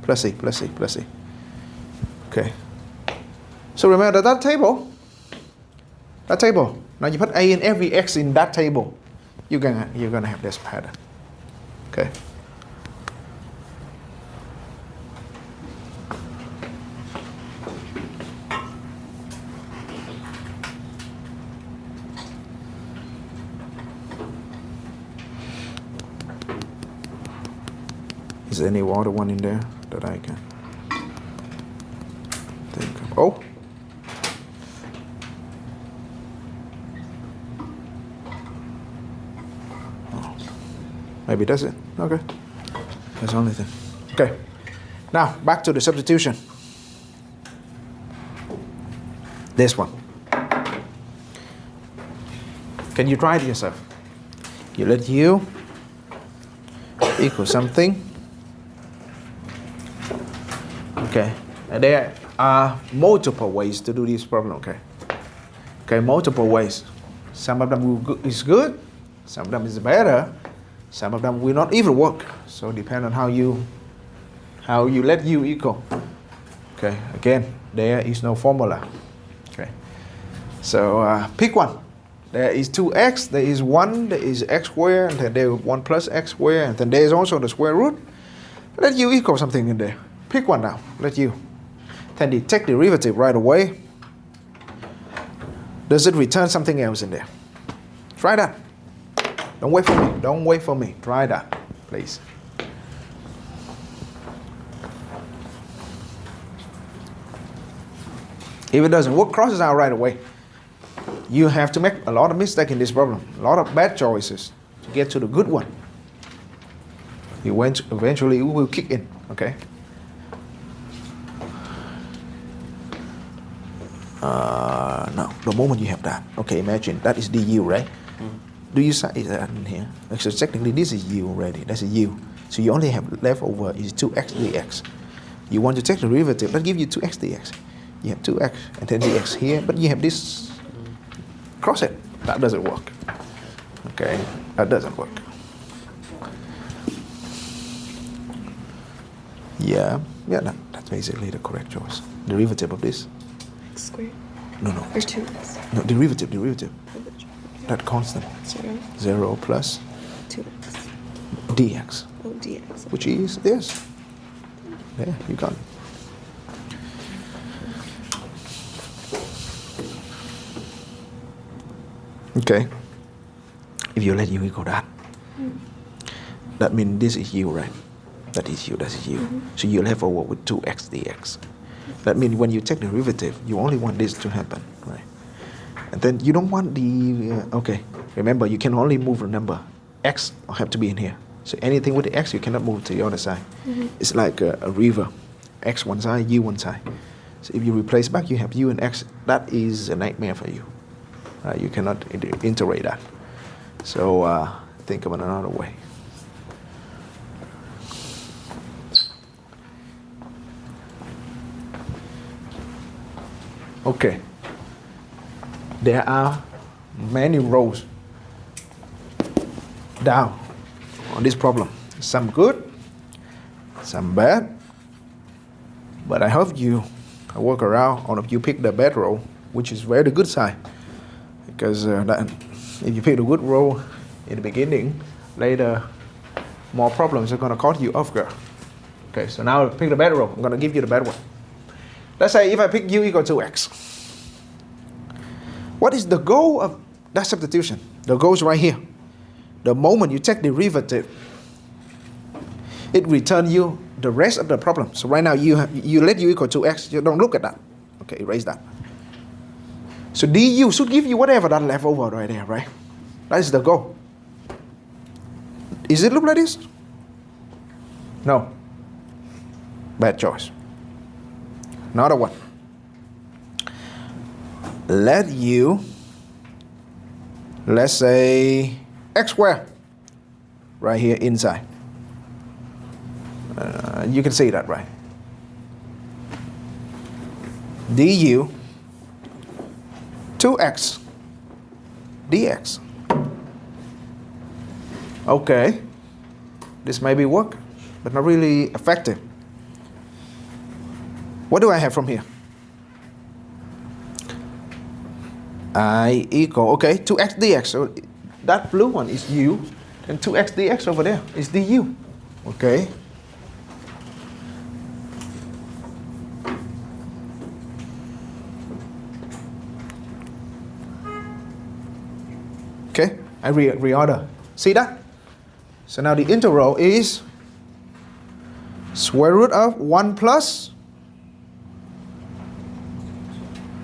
Plus c, plus c, plus c. Okay. So remember that table. Now you put a in every x in that table. You're gonna have this pattern. Okay. Is there any other one in there that I can think of? Oh. Maybe that's it. Okay. That's the only thing. Okay. Now, back to the substitution. This one. Can you try it yourself? You let u equal something. Okay, and there are multiple ways to do this problem. Okay, multiple ways. Some of them is good, some of them is better, some of them will not even work. So depend on how you let u equal. Okay, again, there is no formula. Okay, so pick one. There is 2x, there is 1, there is x squared, and then there is 1 plus x squared, and then there is also the square root. Let u equal something in there. Pick one now, let u. Then you take derivative right away. Does it return something else in there? Try that. Don't wait for me, don't wait for me. Try that, please. If it doesn't work, cross it out right away. You have to make a lot of mistakes in this problem, a lot of bad choices to get to the good one. Eventually it will kick in, okay? No, the moment you have that, okay, imagine that is du, right? Do you say that in here? So technically this is u already, that's a u. So you only have left over is 2x dx. You want to take the derivative, that gives you 2x dx. You have 2x and then dx here, but you have this, cross it. That doesn't work. Okay, that doesn't work. Yeah, that's basically the correct choice. Derivative of this. X squared? No. Or 2x? No, derivative. That constant. 0 plus 2x. dx. Oh, dx. Which is this. There, you got it. Okay. If you let u equal that, that means this is u, right? That is u, that is u. So you'll have over with 2x dx. That means when you take the derivative, you only want this to happen, right? And then you don't want the, okay. Remember, you can only move the number. X have to be in here. So anything with the x, you cannot move to the other side. It's like a river. X one side, u one side. So if you replace back, you have u and x. That is a nightmare for you. You cannot integrate that. So think of another way. Okay. There are many rows down on this problem. Some good, some bad. But I hope you work around, or if you pick the bad row, which is very good side. Because if you pick a good row in the beginning, later more problems are going to cause you off guard. Okay, so now pick the bad row. I'm going to give you the bad one. Let's say if I pick u equal to x. What is the goal of that substitution? The goal is right here. The moment you take derivative, it returns you the rest of the problem. So right now you let u equal to x. You don't look at that. Okay, erase that. So du should give you whatever that left over right there, right? That is the goal. Is it look like this? No. Bad choice. Another one. Let u, let's say x squared, right here inside. You can see that, right? Du 2x dx. Okay, this may be work, but not really effective. What do I have from here? I equal, okay, 2x dx. So that blue one is u, and 2x dx over there is du. Okay. Okay, I reorder. See that? So now the integral is square root of 1 plus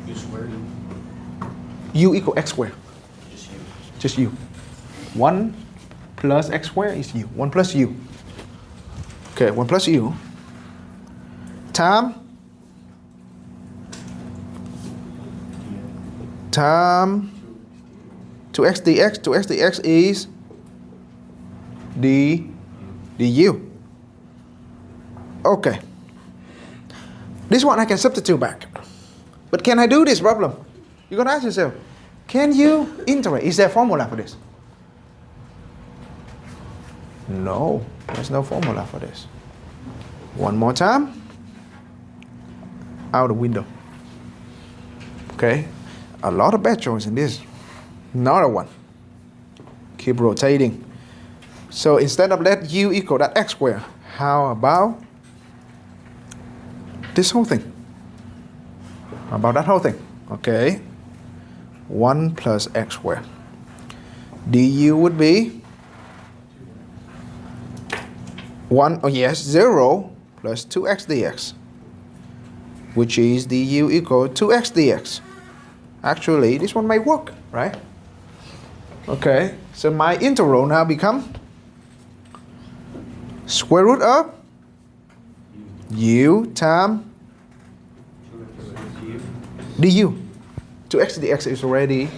U squared. u equal x squared. Just U. Just u. 1 plus x squared is u. 1 plus u. Okay, 1 plus u time 2x dx. 2x dx is du. Okay. This one I can substitute back. But can I do this problem? You're going to ask yourself, can you integrate? Is there a formula for this? No, there's no formula for this. One more time. Out the window. Okay, a lot of bad choice in this. Another one. Keep rotating. So instead of let u equal that x squared, how about this whole thing? How about that whole thing? Okay. 1 plus x squared. du would be 1, oh yes, 0 plus 2x dx, which is du equal to x dx. Actually, this one may work, right? Okay, so my integral now become square root of u times du. 2x dx is already,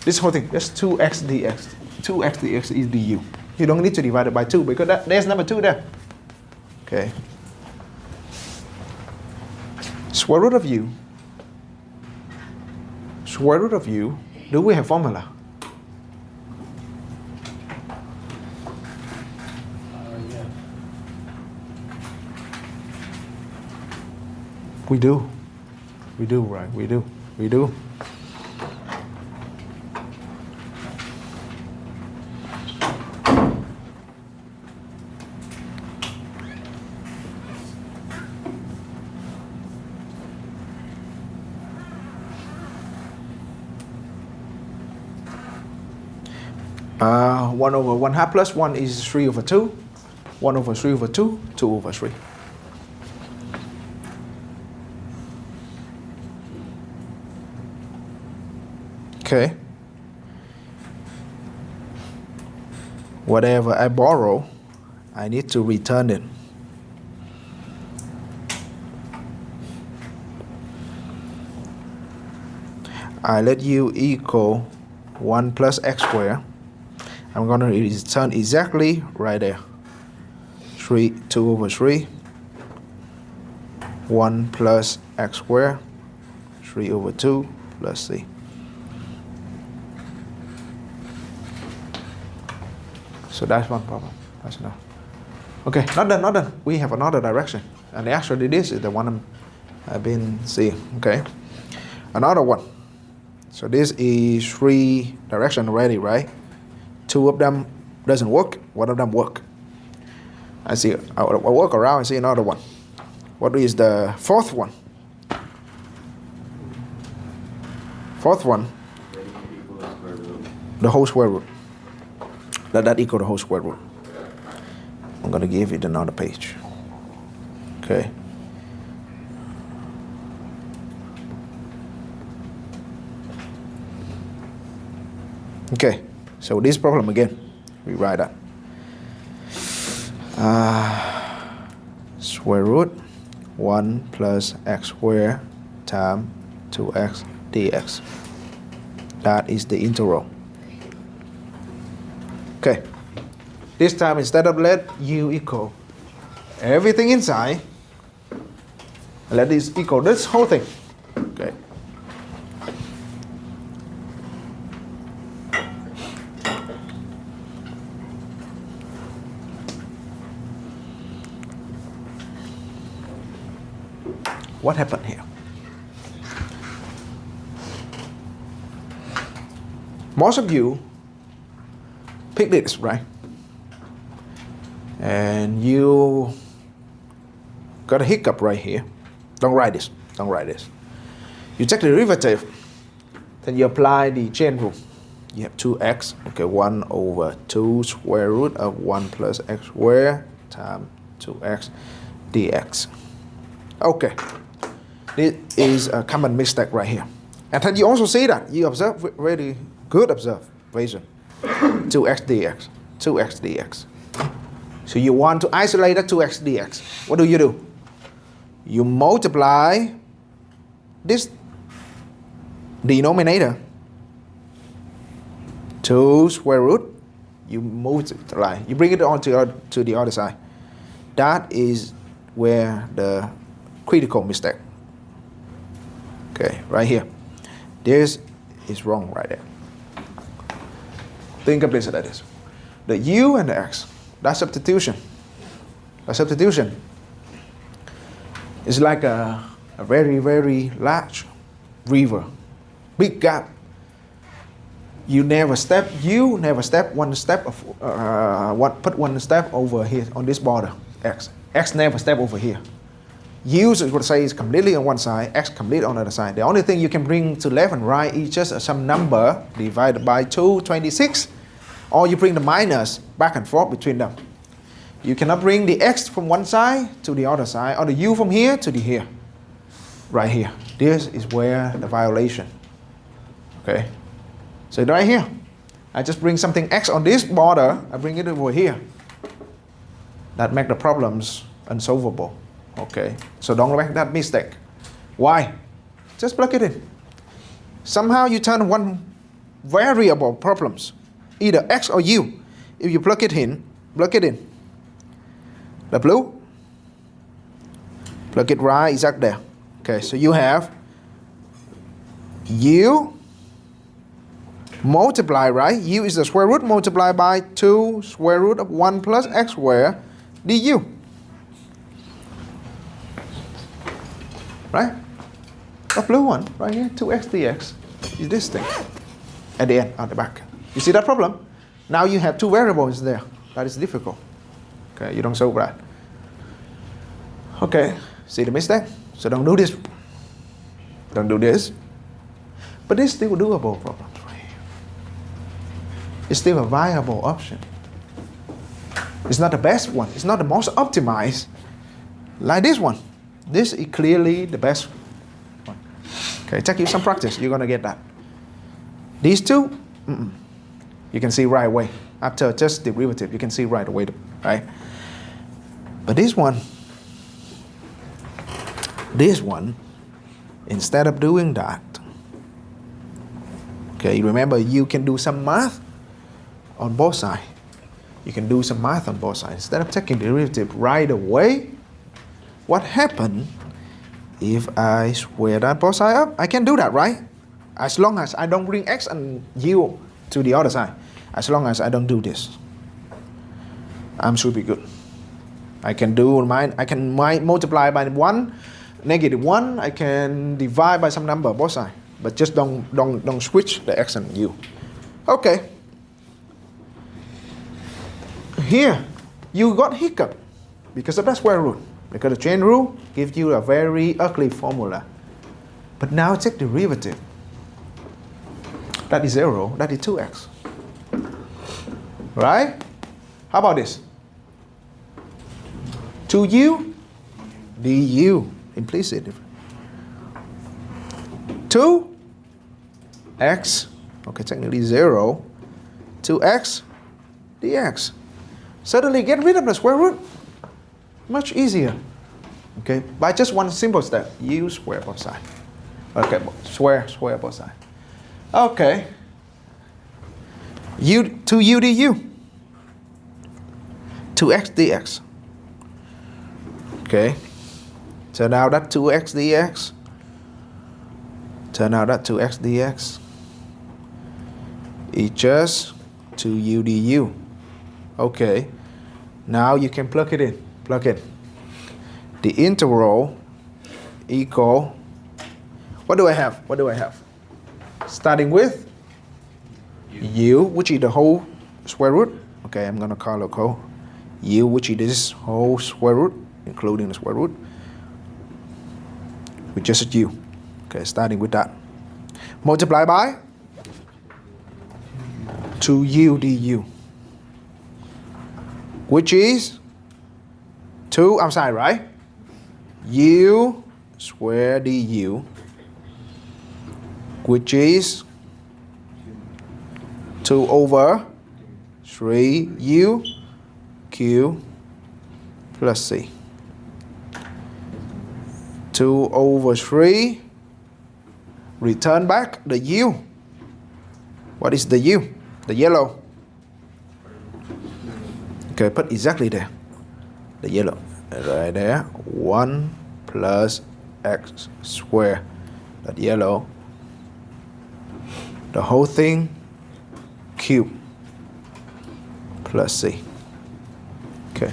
this whole thing, that's 2x dx. 2x dx is du. You don't need to divide it by 2 because there's number 2 there. Okay. Square root of u. Square root of u. Do we have formula? Yeah. We do. We do, right? We do. We do. One over 1 half plus 1 is 3 over 2. 1 over 3 over 2, 2 over 3. Okay. Whatever I borrow, I need to return it. I let u equal 1 plus x squared. I'm going to return exactly right there. 2 over 3. 1 plus x squared. 3 over 2 plus c. So that's one problem. That's enough. Okay, not done, not done. We have another direction. And actually this is the one I've been seeing. Okay. Another one. So this is 3 direction already, right? 2 of them doesn't work. 1 of them work. I see. I'll work around and see another one. What is the 4th one? 4th one. The whole square root. Let that equal the whole square root. I'm going to give it another page. Okay. Okay. So this problem again, we write that. Square root 1 plus x squared times 2x dx. That is the integral. Okay. This time instead of let u equal everything inside, let this equal this whole thing. Okay. What happened here? Most of you pick this, right? And you got a hiccup right here. Don't write this. Don't write this. You take the derivative, then you apply the chain rule. You have 2x, okay, 1 over 2 square root of 1 plus x squared times 2x dx. Okay. This is a common mistake right here. And then you also see that. You observe very good observation. 2x dx. 2x dx. So you want to isolate that 2x dx. What do? You multiply this denominator. 2 square root. You multiply. You bring it on to the other side. That is where the critical mistake. Okay, right here. This is wrong right there. Think of this like this. The u and the x, that's substitution. A substitution is like a very, very large river, big gap. You never step one step of put one step over here on this border, x. X never step over here. U is going to say is completely on one side, x completely on the other side. The only thing you can bring to left and right is just some number divided by 226, or you bring the minus back and forth between them. You cannot bring the x from one side to the other side, or the u from here to the here. Right here. This is where the violation. Okay. So right here, I just bring something x on this border, I bring it over here. That makes the problems unsolvable. Okay. So don't make that mistake. Why? Just plug it in. Somehow you turn one variable problems, either x or u. If you plug it in. The blue, plug it right exact there. Okay, so you have u multiply, right? U is the square root multiplied by 2 square root of 1 plus x squared du. Right? The blue one, right here, 2x dx is this thing at the end, at the back. You see that problem? Now you have two variables there. That is difficult. Okay, you don't solve that. Okay, see the mistake? So don't do this. Don't do this. But it's still doable problem for you. It's still a viable option. It's not the best one. It's not the most optimized. Like this one. This is clearly the best one. Okay, take you some practice. You're going to get that. These two, you can see right away. After just derivative, you can see right away, right? But this one, instead of doing that, okay, remember you can do some math on both sides. You can do some math on both sides. Instead of taking derivative right away, what happens if I square that both sides up? I can do that, right? As long as I don't bring x and u to the other side. As long as I don't do this, I should be good. I can do mine. I can multiply by 1, negative 1. I can divide by some number both sides, but just don't switch the x and u. Okay. Here, you got hiccup because of that square root. Because the chain rule gives you a very ugly formula. But now take derivative. That is 0. That is 2x. Right? How about this? 2u du, implicit. 2x, okay, technically 0, 2x dx. Suddenly get rid of the square root. Much easier. Okay, by just one simple step. U square both sides. Okay, square both sides. Okay. 2u du. 2x dx. Okay. So now that 2x dx. Turn out that 2x dx is just 2u du. Okay. Now you can plug it in. Plug in. The integral equal. What do I have? Starting with u, which is the whole square root. Okay, I'm going to call it u, which is this whole square root, including the square root, with just u. Okay, starting with that. Multiply by 2u du, which is 2 outside, right? U square du, which is 2 over 3 u q plus c. 2 over 3. Return back the u. What is the u? The yellow. Okay, put exactly there. The yellow. Right there. 1 plus x squared, that yellow, the whole thing cube plus c. Okay.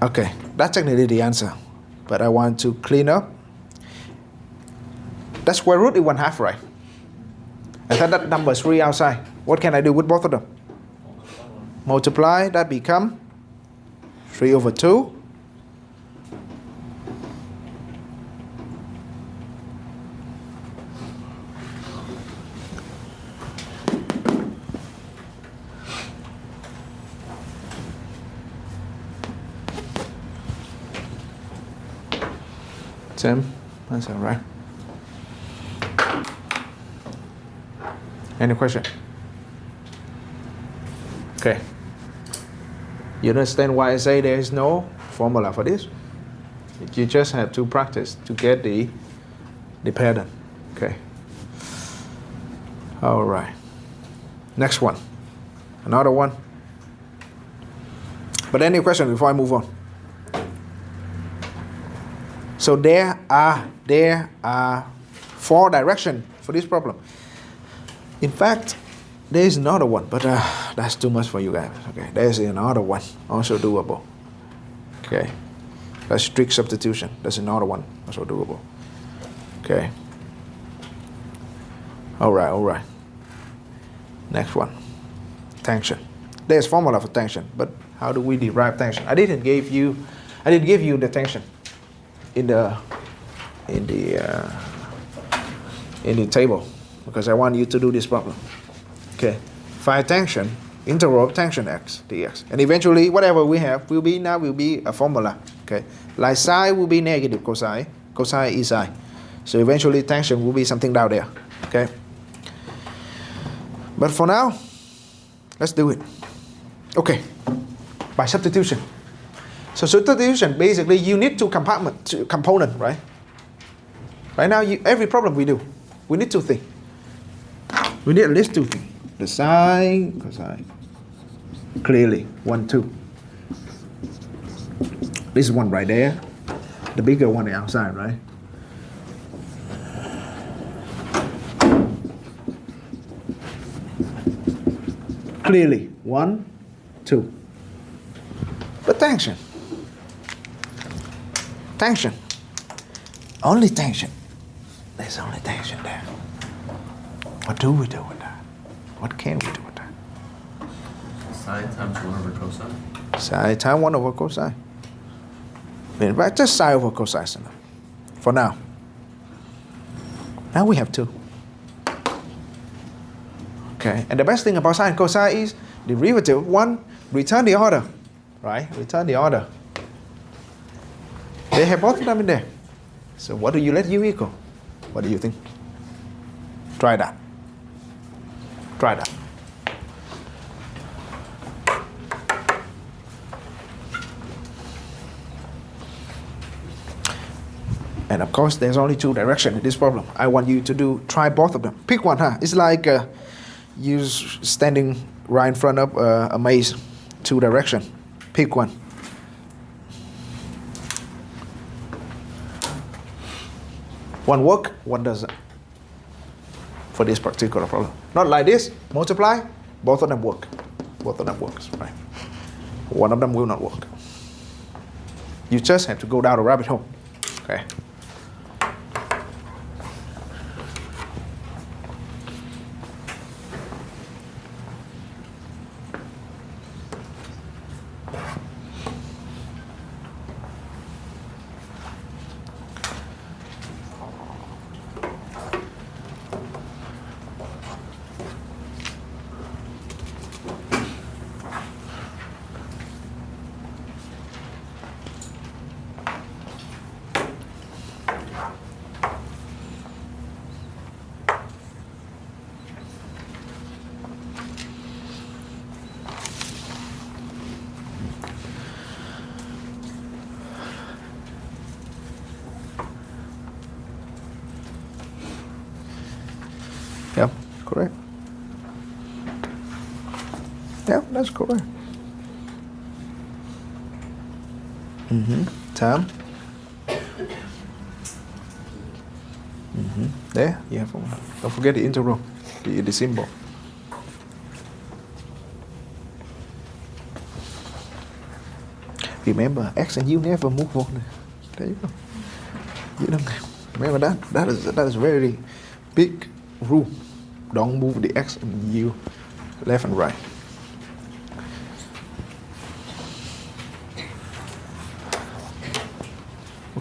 Okay, that's technically the answer, but I want to clean up. That square root is 1/2, right? And then that number is 3 outside. What can I do with both of them? Multiply, that become 3/2. Same, that's all right. Any question? Okay. You understand why I say there is no formula for this? You just have to practice to get the pattern. Okay. All right. Next one. Another one. But any question before I move on? So there are 4 directions for this problem. In fact, there is another one, but that's too much for you guys. Okay, there's another one also doable. Okay, that's strict substitution. There's another one also doable. Okay. All right. Next one, tension. There's formula for tension, but how do we derive tension? I didn't give you the tension in the table, because I want you to do this problem. Okay, find tension, integral of tension x dx, and eventually whatever we have will be a formula. Okay, like sine will be negative cosine, cosine is sine, so eventually tension will be something down there. Okay, but for now, let's do it. Okay, by substitution. So substitution, basically you need 2 components, right? Right now, every problem we do, we need 2 things. We need at least 2 things. The sine, cosine. Clearly, 1, 2. This is one right there. The bigger one is outside, right? Clearly, 1, 2. But tension. Tension. Only tension. There's only tension there. What do we do with that? What can we do with that? Sine times 1/cosine. Sine times 1/cosine. In fact, just sine over cosine is enough. For now. Now we have 2. Okay, and the best thing about sine and cosine is derivative 1, return the order. Right? Return the order. They have both of them in there. So what do you let u equal? What do you think? Try that. Try that. And of course, there's only 2 directions in this problem. I want you to try both of them. Pick one, huh? It's like you standing right in front of a maze, 2 directions. Pick one. One work, one doesn't. For this particular problem. Not like this, multiply, both of them work. Both of them works, right? One of them will not work. You just have to go down a rabbit hole. Okay. Yeah, correct. Yeah, that's correct. Time. There, you have one. Don't forget the integral, the symbol. Remember, x and u never move on. There you go. You don't remember that? That is very big rule. Don't move the x and u left and right.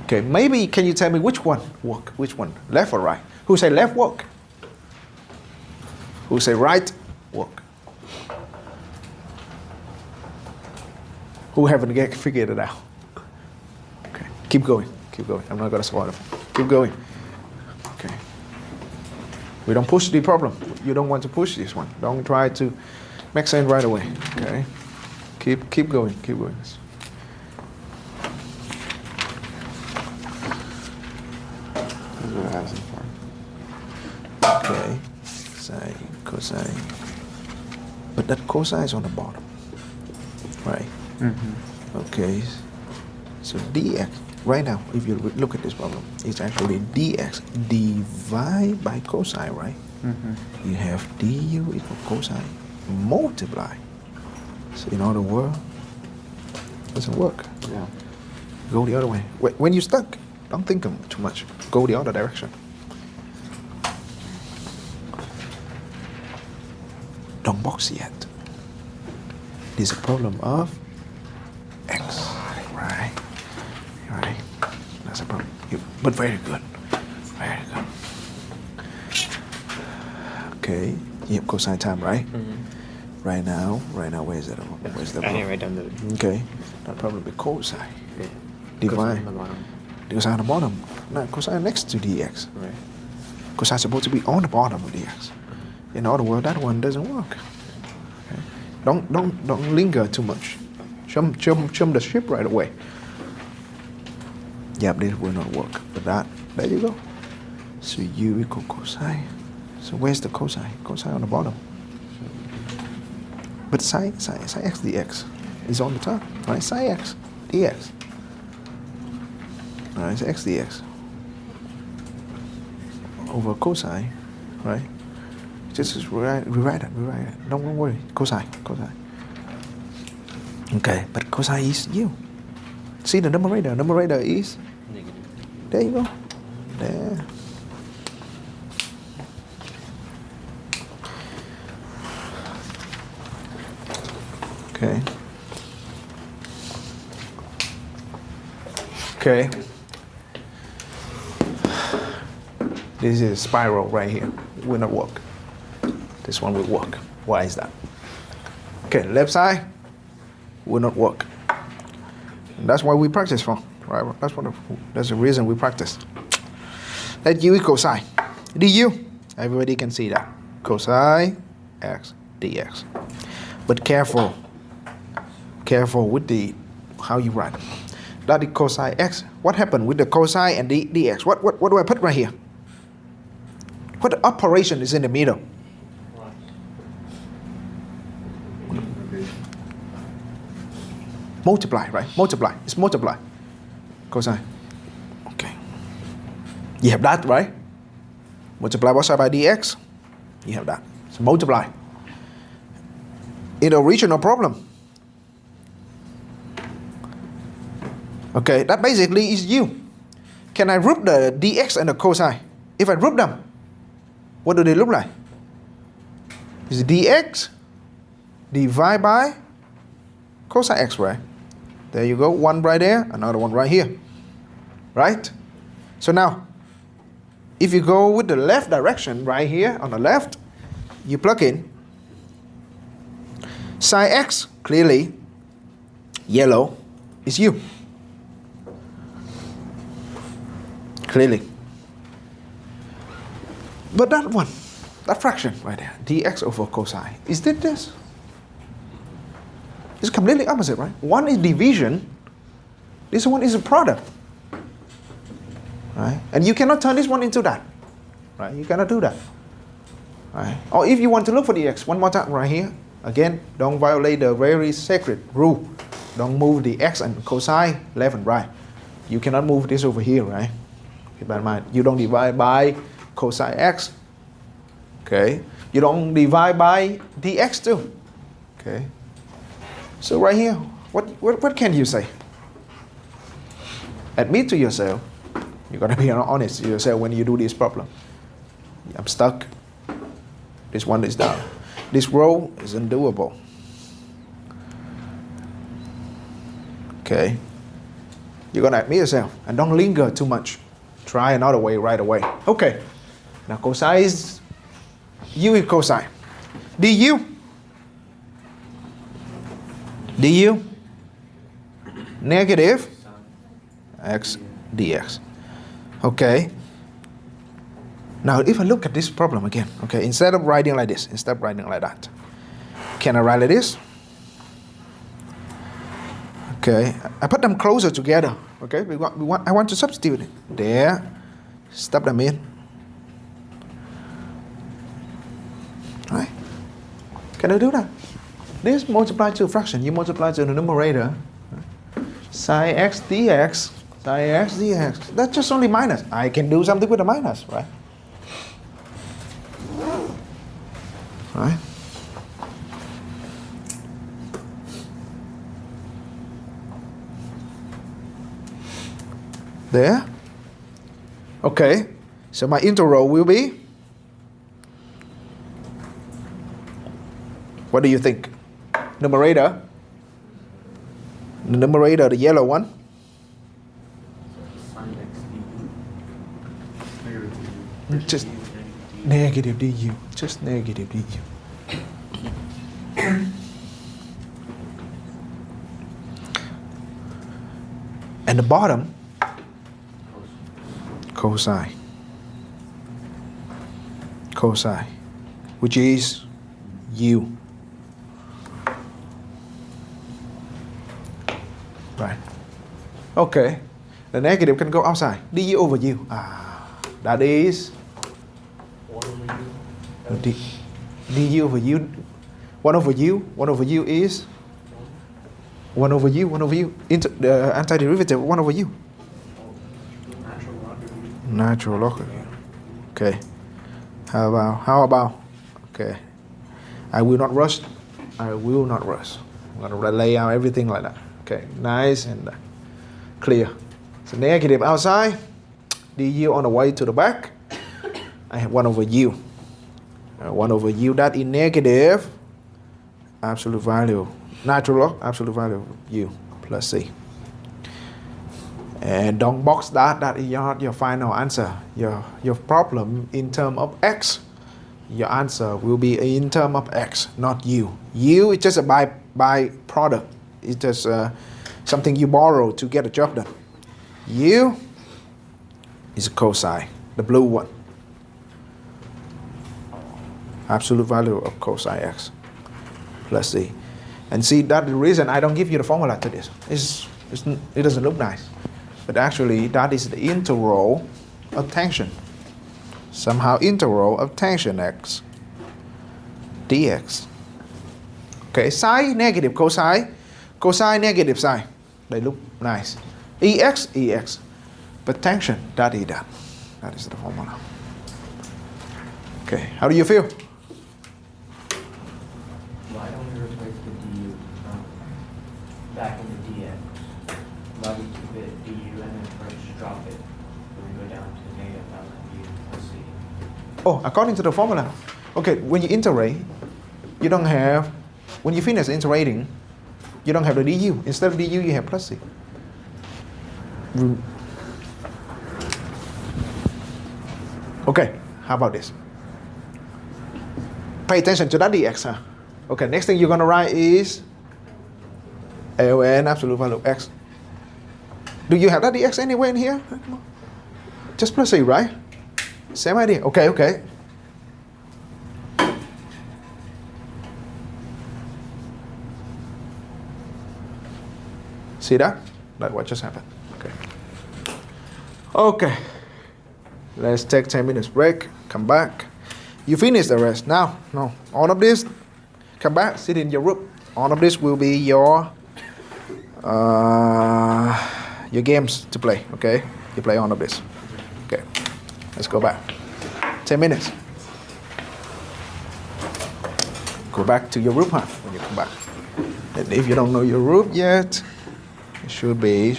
Okay, maybe can you tell me which one work? Which one? Left or right? Who say left work? Who say right work? Who haven't figured it out? Okay, keep going. Keep going. I'm not gonna swallow. Keep going. Okay. We don't push the problem. You don't want to push this one. Don't try to make sense right away. Okay. Keep going. Keep going. Okay, sine, cosine. But that cosine is on the bottom, right? Okay, so dx, right now, if you look at this problem, it's actually dx divided by cosine, right? You have du equal cosine multiply. So in other words, it doesn't work. Yeah. Go the other way. When you're stuck, don't think too much. Go the other direction. Don't box yet. This is a problem of x. Right. Right. That's a problem. But very good. Very good. Okay. You have cosine time, right? Right now, where is it? Where's the I problem? didn't write down the. Okay. That problem with cosine. Yeah. Divide. Cosine on the bottom. Cosine on the bottom. No, cosine next to dx. Right. Cosine is supposed to be on the bottom of dx. In other words, that one doesn't work. Okay. Don't linger too much. Jump the ship right away. Yep, this will not work. But there you go. So u equal cosine. So where's the cosine? Cosine on the bottom. But sine x dx is on the top, right? Sine x dx. Right, it's x dx over cosine, right? Just rewrite it. Don't worry. Cosine. Okay, but cosine is u. See the numerator. Numerator is Negative. there. You go. There. Okay. Okay. This is spiral right here. Will not work. This one will work. Why is that? Okay, left side will not work. And that's why we practice for, right? That's the reason we practice. Let u equal cosine. du. Everybody can see that. Cosine x dx. But careful with the how you write. That is cosine x. What happened with the cosine and the dx? What do I put right here? What operation is in the middle? Multiply, right? Multiply. It's multiply. Cosine. Okay. You have that, right? Multiply both sides by dx. You have that. So multiply. In the original problem. Okay, that basically is u. Can I group the dx and the cosine? If I group them, what do they look like? It's dx divided by cosine x, right? There you go. One right there, another one right here. Right? So now, if you go with the left direction right here on the left, you plug in sine x, clearly yellow is u. Clearly. But that one, that fraction right there, dx over cosine, is this? It's completely opposite, right? One is division, this one is a product. Right? And you cannot turn this one into that. Right? You cannot do that. Right? Or if you want to look for the x, one more time right here. Again, don't violate the very sacred rule. Don't move the x and cosine left and right. You cannot move this over here, right? Keep that in mind. You don't divide by cosine x. Okay. You don't divide by dx too. Okay. So right here, what can you say? Admit to yourself. You gotta be honest to yourself when you do this problem. I'm stuck. This one is down. This row is undoable. Okay. You're gonna admit yourself and don't linger too much. Try another way right away. Okay. Now cosine is u is cosine. Du. Du. Negative x dx. Okay. Now if I look at this problem again, okay, instead of writing like this, instead of writing like that, can I write like this? Okay, I put them closer together. Okay, I want to substitute it. There, stop them in. Right? Can I do that? This multiply to a fraction. You multiply to the numerator. Sine x dx. Sine x dx. That's just only minus. I can do something with a minus, right? Right? There. Okay. So my integral will be. What do you think? Numerator. The numerator, the yellow one. Just negative du. Just negative du. And the bottom, cosine. Cosine, which is u. Right. Okay. The negative can go outside. Du over u. That is 1 over u. Du over u. 1 over u. 1 over u is 1 over u. 1 over u. The antiderivative 1 over u. Natural log of u. Natural log of u. Okay. How about? Okay. I will not rush. I will not rush. I'm gonna lay out everything like that. Okay. Nice and clear. So negative outside. Du on the way to the back. I have 1 over u. 1 over u, that is negative absolute value, natural log, absolute value of u plus c. And don't box that, that is not your final answer. Your problem in terms of x, your answer will be in terms of x, not u. U is just a byproduct. It's just something you borrow to get a job done. U is a cosine, the blue one. Absolute value of cosine x plus c. And see, that's the reason I don't give you the formula to this. It doesn't look nice. But actually, that is the integral of tangent. Somehow integral of tangent x dx. Okay, sine negative cosine. Cosine negative sine. They look nice. Ex, ex. But tangent, that is that. That is the formula. Okay, how do you feel? Why don't we replace the du back into dx? Why do we keep it du and then first drop it when we go down to negative ln u plus c? Oh, according to the formula. Okay, when you integrate, you don't have, when you finish integrating, you don't have the du. Instead of du, you have plus c. Okay, how about this? Pay attention to that dx. Huh? Okay, next thing you're going to write is ln absolute value of x. Do you have that dx anywhere in here? Just plus c, right? Same idea. Okay, okay. See that? That's what just happened. Okay. Okay. Let's take 10 minutes break. Come back. You finish the rest. Now, no. All of this, come back, sit in your room. All of this will be your your games to play, okay? You play all of this. Okay, let's go back. 10 minutes. Go back to your group, huh? When you come back. And if you don't know your group yet, it should be